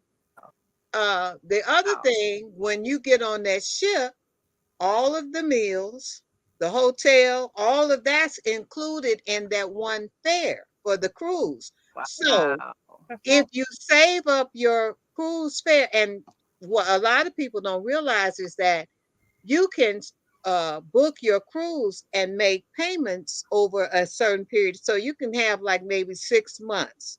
The other Wow. thing, when you get on that ship, all of the meals, the hotel, all of that's included in that one fare for the cruise. So Wow. if you save up your cruise fare, and what a lot of people don't realize is that you can book your cruise and make payments over a certain period. So you can have like maybe 6 months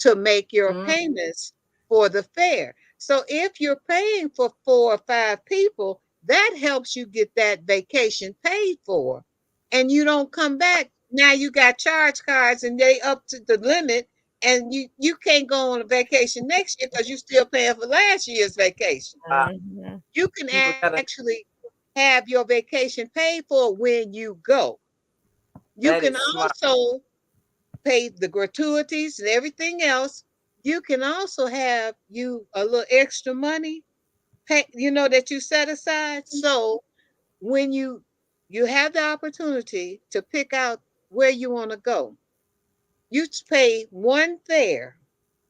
to make your Mm, payments for the fare. So if you're paying for 4 or 5 people, that helps you get that vacation paid for. And you don't come back. Now you got charge cards and they up to the limit, and you can't go on a vacation next year because you're still paying for last year's vacation. wow. Mhm. You can People gotta. actually have your vacation paid for when you go. You That can is smart. also pay the gratuities and everything else. You can also have you a little extra money pay, that you set aside. So when you have the opportunity to pick out where you want to go, you pay one fare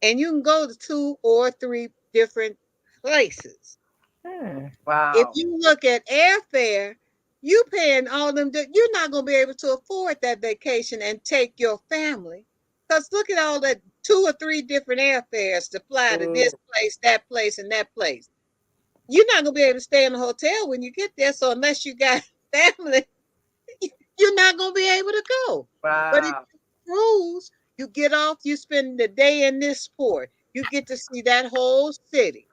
and you can go to 2 or 3 different places. Hmm. If Wow. you look at airfare, you paying all them. You're not going to be able to afford that vacation and take your family. Because look at all that 2 or 3 different airfares to fly to Ooh, this place, and that place. You're not going to be able to stay in a hotel when you get there. So unless you got family, you're not going to be able to go. But if wow. you cruise, you get off, you spend the day in this port. You get to see that whole city.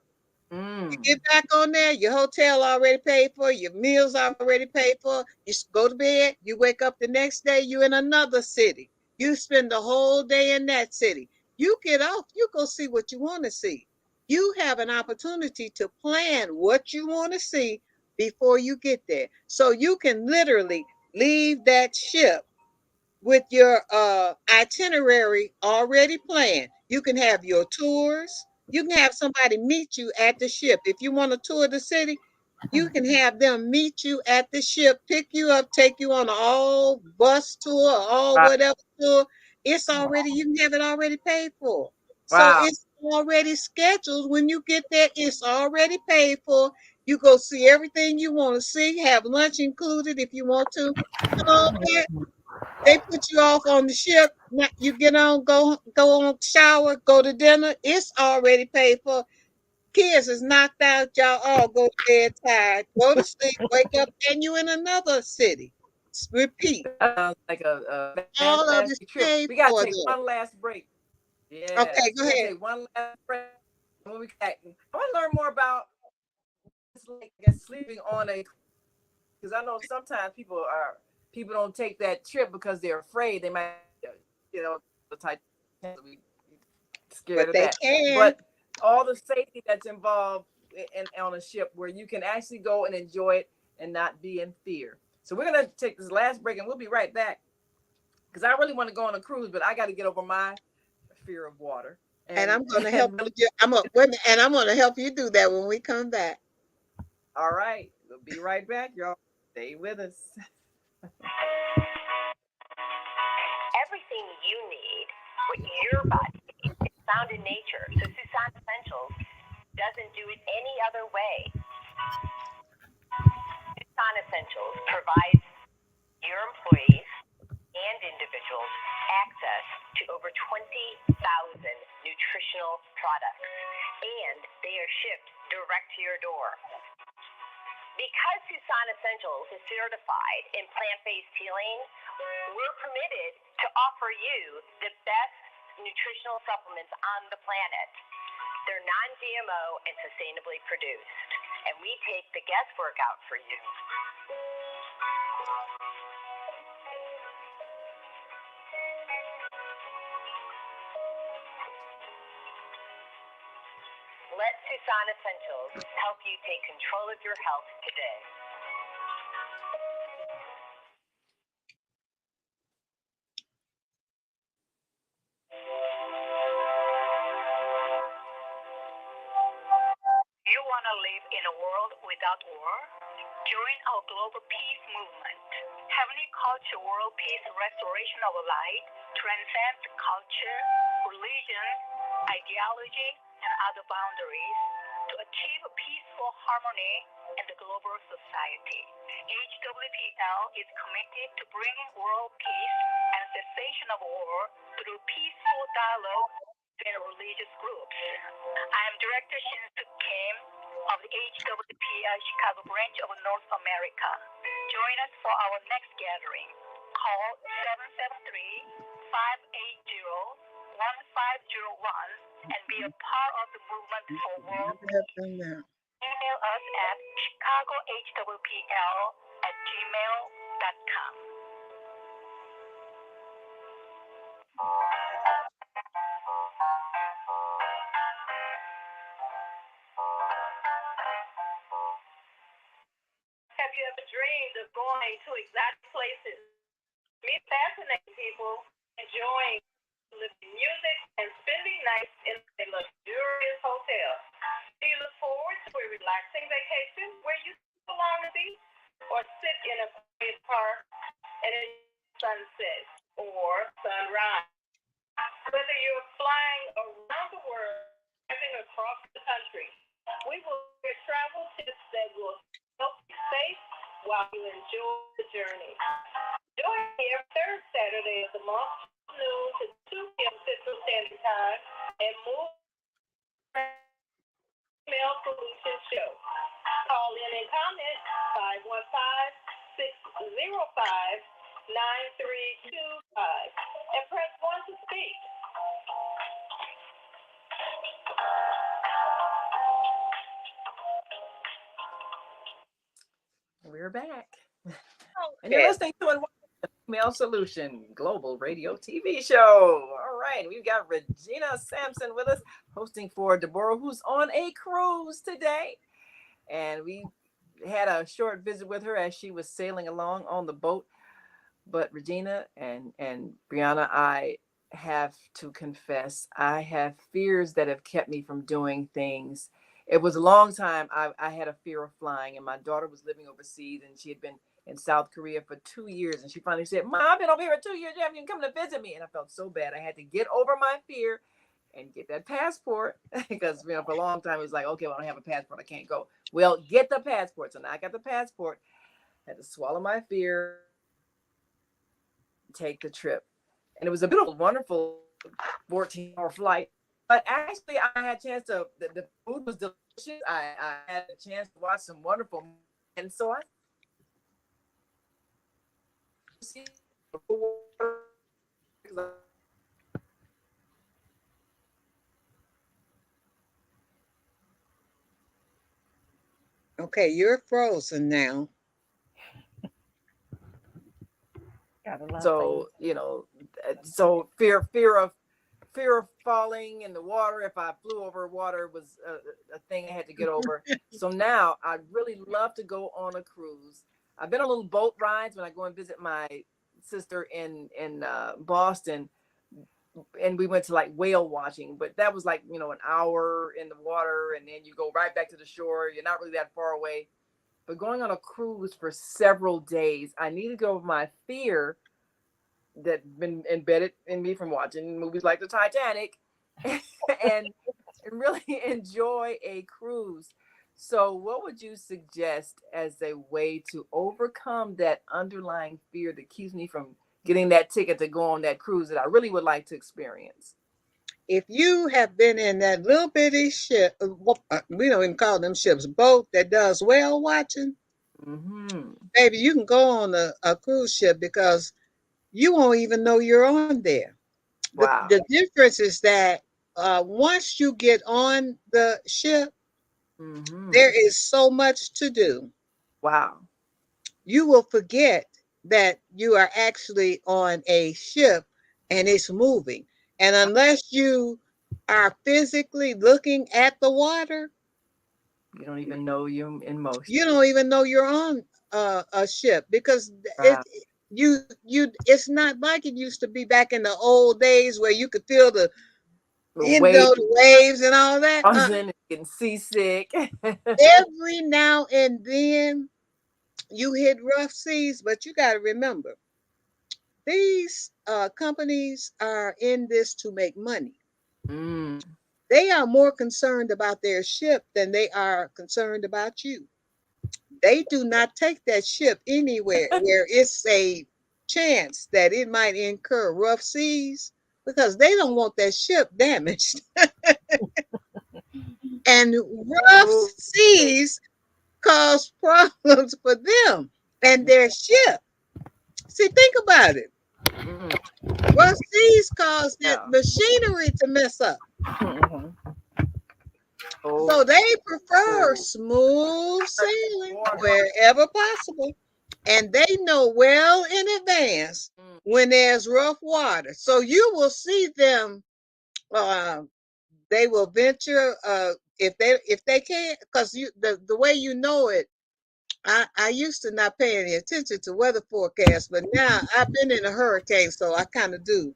You Mm, get back on there, your hotel already paid for, your meals already paid for. You go to bed, you wake up the next day, you in another city. You spend the whole day in that city. You get off, you go see what you want to see. You have an opportunity to plan what you want to see before you get there. So you can literally leave that ship with your itinerary already planned. You can have your tours. You can have somebody meet you at the ship. If you want to tour the city, you can have them meet you at the ship, pick you up, take you on an all bus tour, or all wow. whatever tour. It's already, you can have it already paid for. So Wow. it's already scheduled. When you get there, it's already paid for. You go see everything you want to see, have lunch included if you want to. Come back, they put you off on the ship. You get on, go on, shower, go to dinner. It's already paid for. Kids is knocked out. Y'all all go to bed tired. Go to sleep, wake up, and you in another city. Repeat. That sounds like a All of fantastic it's trip. paid We gotta for take though. one last break. Okay, Yes, go we gotta ahead. take one last break. When we back, I want to learn more about it's like I guess sleeping on a because I know sometimes people don't take that trip because they're afraid they might the type scared But of they that. can. But all the safety that's involved on a ship where you can actually go and enjoy it and not be in fear. So we're gonna take this last break and we'll be right back because I really want to go on a cruise, but I got to get over my fear of water And and I'm gonna help and really. you. And I'm gonna help you do that when we come back. All right, we'll be right back, y'all. Stay with us. Everything you need, what your body needs, is found in nature. So Susan Essentials doesn't do it any other way. Susan Essentials provides your employees and individuals access to over 20,000 nutritional products, and they are shipped direct to your door. Because Susan Essentials is certified in plant-based healing, we're permitted to offer you the best nutritional supplements on the planet. They're non-GMO and sustainably produced, and we take the guesswork out for you. Let Susan Essentials help you take control of your health today. want to live in a world without war? Join our global peace movement. Heavenly Culture World Peace Restoration of Light transcends culture, religion, ideology, and other boundaries to achieve peaceful harmony in the global society. HWPL is committed to bringing world peace and cessation of war through peaceful dialogue between religious groups. I am Director Shin-Suk Kim of the HWPL Chicago branch of North America. Join us for our next gathering. Call 773-580-1501 and be a part of the movement for world peace. Email us at chicagohwpl@gmail.com. Have you ever dreamed of going to exotic places, meet fascinating people, enjoying listening music, and spending nights in a luxurious hotel? Do you look forward to a relaxing vacation where you sit along the beach or sit in a quiet park and enjoy sunset or sunrise? Whether you're flying around the world, driving across the country, we will share travel tips that will help you safe while you enjoy the journey. Join me every third Saturday of the month, noon to 2 p.m. Central Standard Time, and move Email Solution Show. Call in and comment 515-605-9325 and press 1 to speak. We're back. And you're listening to the Female Solution Global Radio TV Show. All right, we've got Regina Sampson with us, hosting for Deborah, who's on a cruise today. And we had a short visit with her as she was sailing along on the boat. But Regina and Brianna, I have to confess, I have fears that have kept me from doing things. It was a long time I had a fear of flying, and my daughter was living overseas, and she had been in South Korea for 2 years, and she finally said, "Mom, I've been over here for 2 years. You haven't even come to visit me." And I felt so bad. I had to get over my fear and get that passport because for a long time it was like, okay, well, I don't have a passport, I can't go. Well, get the passport. So now I got the passport. I had to swallow my fear, take the trip, and it was a beautiful, wonderful 14-hour flight. But actually, I had a chance to. The food was delicious. I had a chance to watch some wonderful, and so I. Okay, you're frozen now. So so fear of falling in the water. If I flew over water was a thing I had to get over. So now I'd really love to go on a cruise. I've been on little boat rides when I go and visit my sister in Boston, and we went to like whale watching, but that was like an hour in the water, and then you go right back to the shore. You're not really that far away. But going on a cruise for several days, I need to go over my fear that's been embedded in me from watching movies like the Titanic and really enjoy a cruise. So what would you suggest as a way to overcome that underlying fear that keeps me from getting that ticket to go on that cruise that I really would like to experience? If you have been in that little bitty ship, we don't even call them ships, boat that does whale watching, baby, you can go on a cruise ship because you won't even know you're on there. Wow. The difference is that once you get on the ship, there is so much to do. Wow. You will forget that you are actually on a ship and it's moving. And unless you are physically looking at the water, you don't even know you're in motion. You don't even know you're on a ship because it's not like it used to be back in the old days where you could feel The You know, the waves and all that. and getting seasick. Every now and then you hit rough seas, but you got to remember these companies are in this to make money. Mm. They are more concerned about their ship than they are concerned about you. They do not take that ship anywhere where it's a chance that it might incur rough seas because they don't want that ship damaged. And rough Okay. seas cause problems for them and their ship. See, think about it. Mm. Rough seas cause the Yeah. machinery to mess up. Mm-hmm. So Oh, they prefer oh. smooth sailing Water. wherever possible. And they know well in advance Mm. when there's rough water. So you will see them, uh, they will venture if they can, because the way you know it, I used to not pay any attention to weather forecasts, but now I've been in a hurricane, so I kind of do.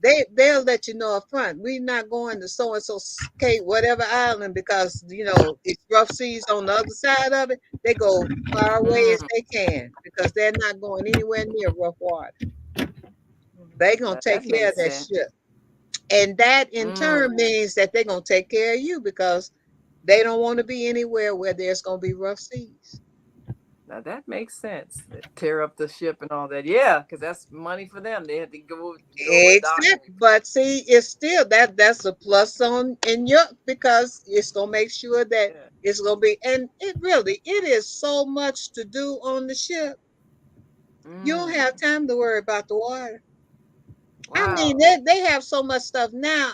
They'll let you know up front. We're not going to so and so Cape, whatever island, because it's rough seas on the other side of it. They go far away as Mm. they can because they're not going anywhere near rough water. They're gonna That take care of makes that sense. ship. And that in Mm. turn means that they're gonna take care of you because they don't want to be anywhere where there's gonna be rough seas. Now that makes sense. They tear up the ship and all that. Yeah, because that's money for them. They have to go and dock and Exactly. But see, it's still that's a plus on in your because it's gonna make sure that yeah. it's gonna be and it is so much to do on the ship. You don't have Mm. time to worry about the water. I mean, Wow. they have so much stuff now.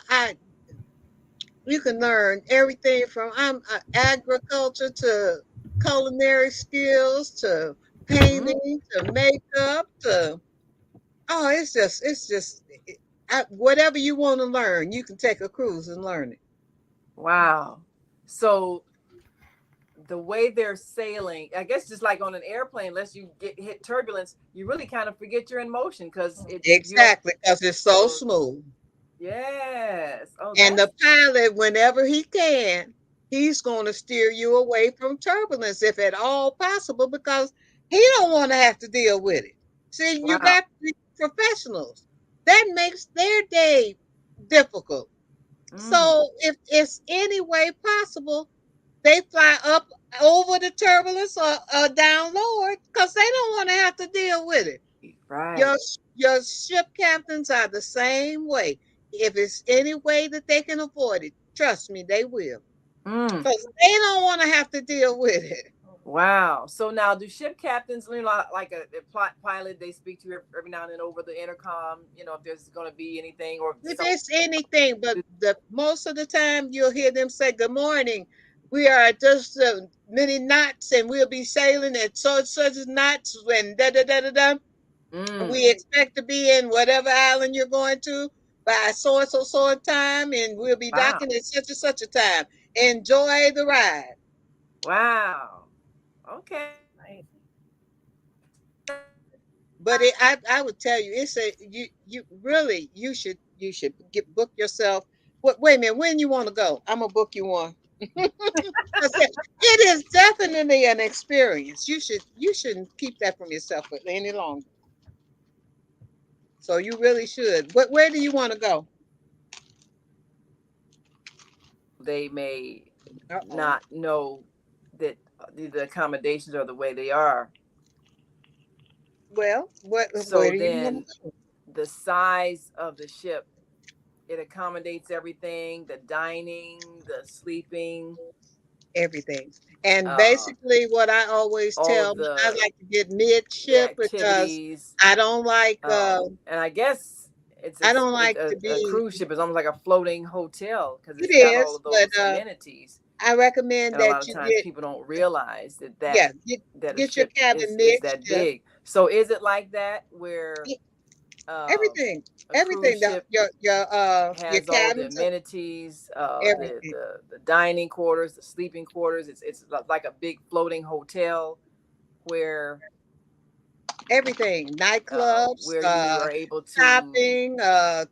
You can learn everything from agriculture to culinary skills to Mm. painting to makeup to whatever you want to learn, you can take a cruise and learn it. Wow. So the way they're sailing, I guess just like on an airplane, unless you get hit turbulence, you really kind of forget you're in motion because it you don't. Exactly, because it's so So smooth. yes. Oh, And that's the pilot, whenever he can, he's going to steer you away from turbulence if at all possible, because he don't want to have to deal with it. See, you wow. got the professionals. That makes their day difficult. Mm. So if it's any way possible, they fly up over the turbulence or down lower because they don't want to have to deal with it. Your Right. your ship captains are the same way. If it's any way that they can avoid it, trust me, they will. Mm. Because they don't want to have to deal with it. Wow. So now, do ship captains, like a pilot, they speak to you every now and then over the intercom? If there's going to be anything or If some. it's anything, but the most of the time you'll hear them say, "Good morning. We are just many knots, and we'll be sailing at such knots when da da da da da. Mm. We expect to be in whatever island you're going to by so and time, and we'll be Wow. docking at such and such a time. Enjoy the ride." Wow. Okay. But I would tell you, it's a you really you should book yourself. Wait a minute, when you want to go? I'm gonna book you one. I said, it is definitely an experience. You shouldn't keep that from yourself for any longer. So you really should. But where do you want to go? They may Uh oh. not know that the accommodations are the way they are. Well, where So do you want then to go? the size of the ship, it accommodates everything, the dining, the sleeping, Everything. And uh, basically, what I always all tell of them, I the like to get the midship because activities. I don't like And I guess it's I don't it's like to a be. cruise ship is almost like a floating hotel because It it's got all is, of but those amenities. I recommend And a lot that of you times get people don't realize yeah that a get your ship cabin is that midship. big. So is it like that where uh, Everything, a cruise everything. ship Your has all the cabins, amenities, everything. the dining quarters, the sleeping quarters. It's like a big floating hotel where everything, nightclubs, where you are able to, shopping, I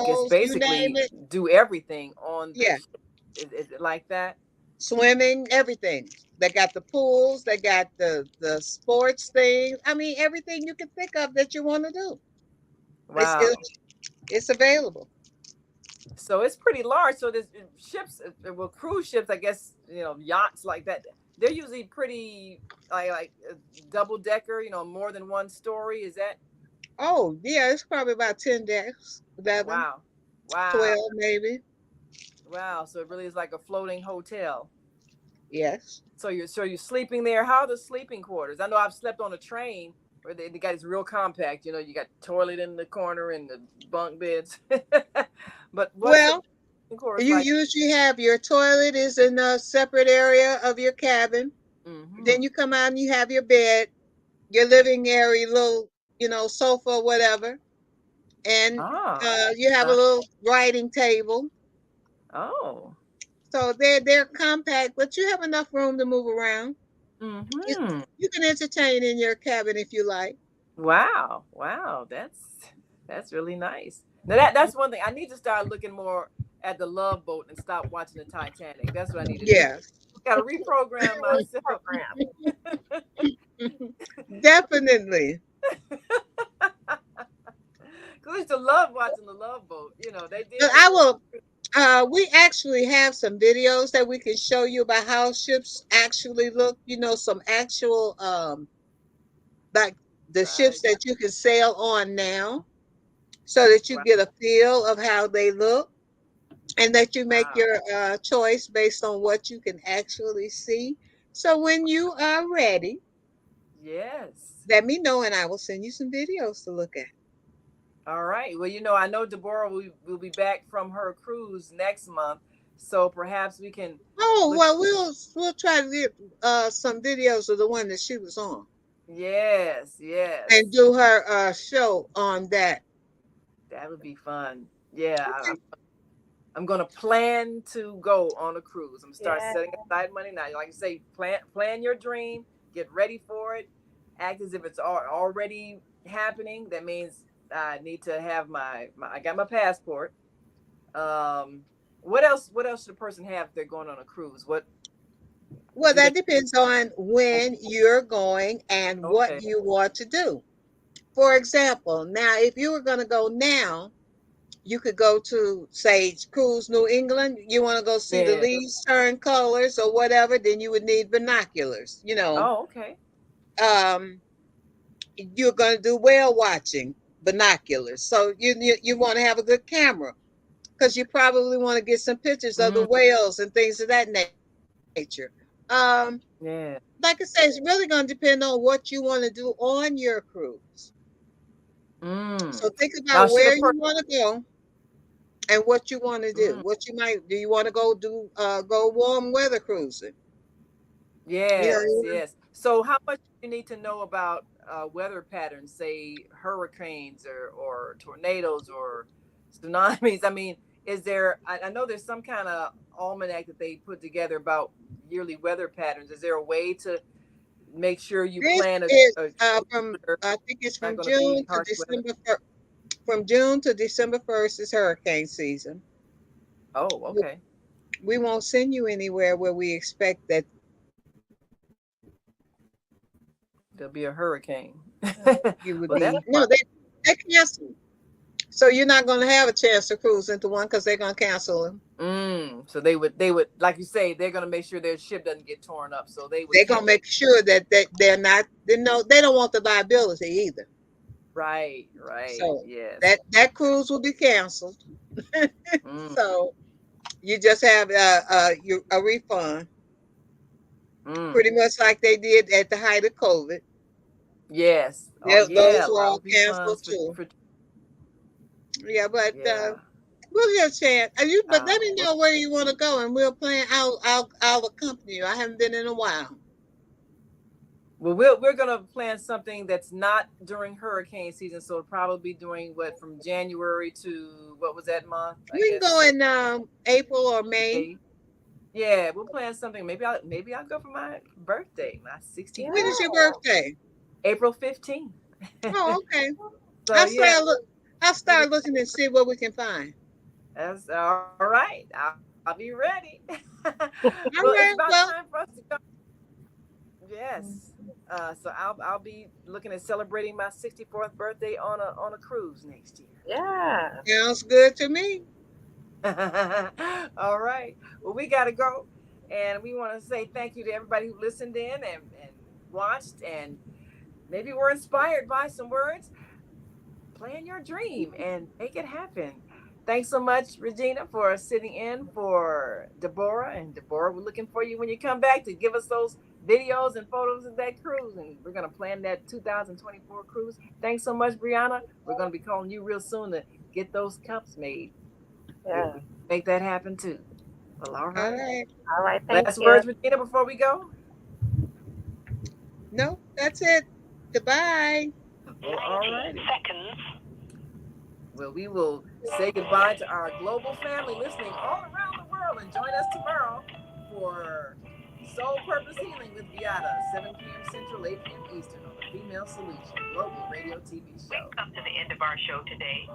guess, casinos, you name basically it. do everything on the Yeah, ship. Is it like that? swimming, everything. They got the pools, they got the sports things. I mean, everything you can think of that you want to do. It's it, Wow. it's available. So it's pretty large. So there's ships, well, cruise ships, I guess, yachts like that. They're usually pretty like double decker, more than one story. Is that? Oh, yeah, it's probably about 10 decks, 11, Wow. Wow. 12 maybe. Wow. So it really is like a floating hotel. Yes. So you're sleeping there. How are the sleeping quarters? I know I've slept on a train where they got it's real compact. You got toilet in the corner and the bunk beds. But what's the Well, sleeping quarters you like? usually have your toilet is in a separate area of your cabin. Then Mm-hmm. you come out and you have your bed, your living area, little, sofa or whatever. And Ah. you have a little writing table. Oh. So they're compact, but you have enough room to move around. You, Mm-hmm. you can entertain in your cabin if you like. Wow. Wow. That's really nice. Now that's one thing. I need to start looking more at the Love Boat and stop watching the Titanic. That's what I need to do. Yes, Got to reprogram myself. Program. definitely. Cause I used to love watching the Love Boat. They But did I make it. will. We actually have some videos that we can show you about how ships actually look. Some actual like the ships Right. that you can sail on now, so that you Right. get a feel of how they look, and that you make Wow. your choice based on what you can actually see. So when you are ready, Yes. let me know, and I will send you some videos to look at. All right. Well, I know Deborah will be back from her cruise next month, so perhaps we can Oh look. well, we'll try to get some videos of the one that she was on Yes. and Yes. do her show on that. That would be fun. Yeah. Okay. I'm gonna plan to go on a cruise. I'm gonna start Yeah. setting aside money now. Like you say, plan your dream, get ready for it, act as if it's already happening. That means I need to have my I got my passport. Um, what else should a person have if they're going on a cruise? What Well, do they? that depends on when you're going and what Okay. you want to do. For example, now if you were going to go now, you could go to, say, Cruise New England. You want to go see the Yeah. leaves turn colors or whatever, then you would need binoculars. Oh, okay. Um, you're going to do whale watching, binoculars. So you want to have a good camera because you probably want to get some pictures of the Mm, whales and things of that nature. yeah. Like I said, it's really going to depend on what you want to do on your cruise. Mm. So think Now, about should a where you person? want to go and what you want to do. Mm, What you might do. You want to go warm weather cruising? You know, yes. you Yes. So, how much do you need to know about weather patterns, say hurricanes or tornadoes or tsunamis? I mean, is there? I know there's some kind of almanac that they put together about yearly weather patterns. Is there a way to make sure you this plan is a from where I think it's it's not from going to be June to harsh weather? December. From June to December 1st is hurricane season. Oh, We okay. we won't send you anywhere where we expect that there will be There'll be a hurricane. you would Well, that's be. fun. No, they cancel. So you're not going to have a chance to cruise into one because they're going to cancel them. So they would like you say they're gonna make sure their ship doesn't get torn up. So they would They're going to cancel. make sure that they're not. They don't want the liability either. Right, right, So yes. that cruise will be canceled. Mm, So you just have a refund, mm. pretty much like they did at the height of COVID. Yes. Oh Those yeah, a were lot all of canceled refunds too. for Yeah, but yeah. we'll get a chance. But let me Wow. know where you want to go, and we'll plan. I'll accompany you. I haven't been in a while. Well, we're gonna plan something that's not during hurricane season, so it'll probably be during what from January to what was that month? I We can guess go in April or May. May. Yeah, we'll plan something. Maybe I'll go for my birthday, my 16th When birthday. is your Yeah. birthday? April 15th. Oh, okay. So yeah, I'll we start looking and see what we can find. that's all right. I'll be ready. All Well, it's right. about Well, time for us to go. Yes. So I'll be looking at celebrating my 64th birthday on a cruise next year. Yeah. sounds good to me. All right. Well, we got to go. And we want to say thank you to everybody who listened in and watched and maybe were inspired by some words. Plan your dream and make it happen. Thanks so much, Regina, for sitting in for Deborah. And Deborah, we're looking for you when you come back to give us those videos and photos of that cruise. And we're going to plan that 2024 cruise. Thanks so much, Brianna. We're going to be calling you real soon to get those cups made. Yeah. We make that happen too. Well, all All right. right. All right. Thank Last you. words, Regina, before we go? No, that's it. Goodbye. Well, all 90 righty. seconds. Well, we will say goodbye to our global family listening all around the world and join us tomorrow for Soul Purpose Healing with Viata, 7 p.m. Central, 8 p.m. Eastern on the Female Solution Global Radio TV show. We've come to the end of our show today,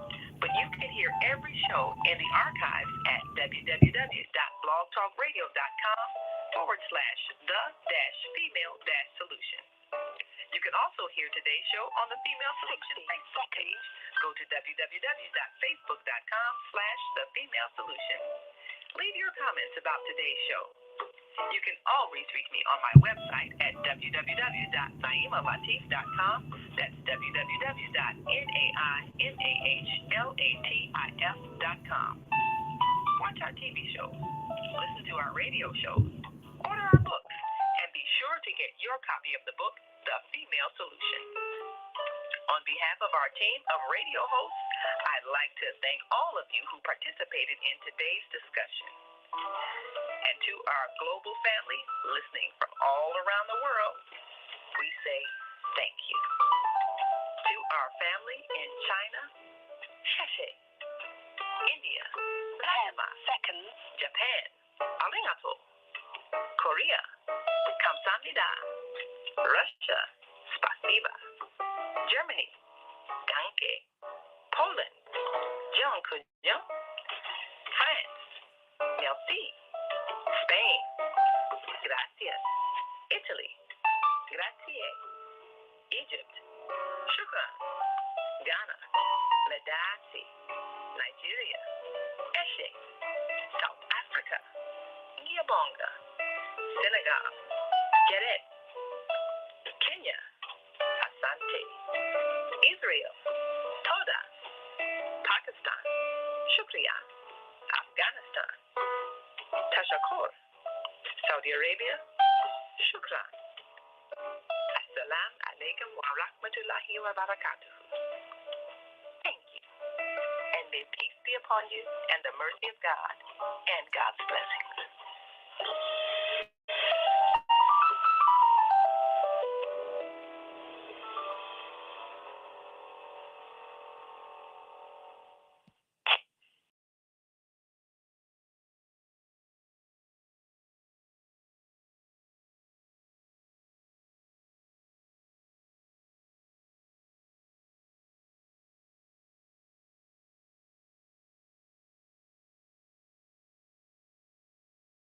but you can hear every show in the archives at www.blogtalkradio.com/the-female-solution. You can also hear today's show on the Female Solution Facebook page. Go to www.facebook.com/thefemalesolution. Leave your comments about today's show. You can always reach me on my website at www.naimalatif.com. That's www.naimalatif.com. Watch our TV shows, listen to our radio shows, order our books, and be sure to get your copy of the book, The Female Solution. On behalf of our team of radio hosts, I'd like to thank all of you who participated in today's discussion. And to our global family listening from all around the world, we say thank you. To our family in China, Sheshe, India, Panama, seconds, Japan, Arigato, Korea, Kamsahamnida, Russia, Spasiba, Germany, Danke, Poland, Jean, France, Merci, Spain, gracias, Italy, grazie, Egypt, shukran, Ghana, medasi, Nigeria, eshe, South Africa, Ngiyabonga, Senegal, Geret, Kenya, asante, Israel, toda, Pakistan, shukriya, Afghanistan, Tashakkur, Saudi Arabia, shukran. Assalamu alaikum wa rahmatullahi wa barakatuh. Thank you. And may peace be upon you and the mercy of God and God's blessings.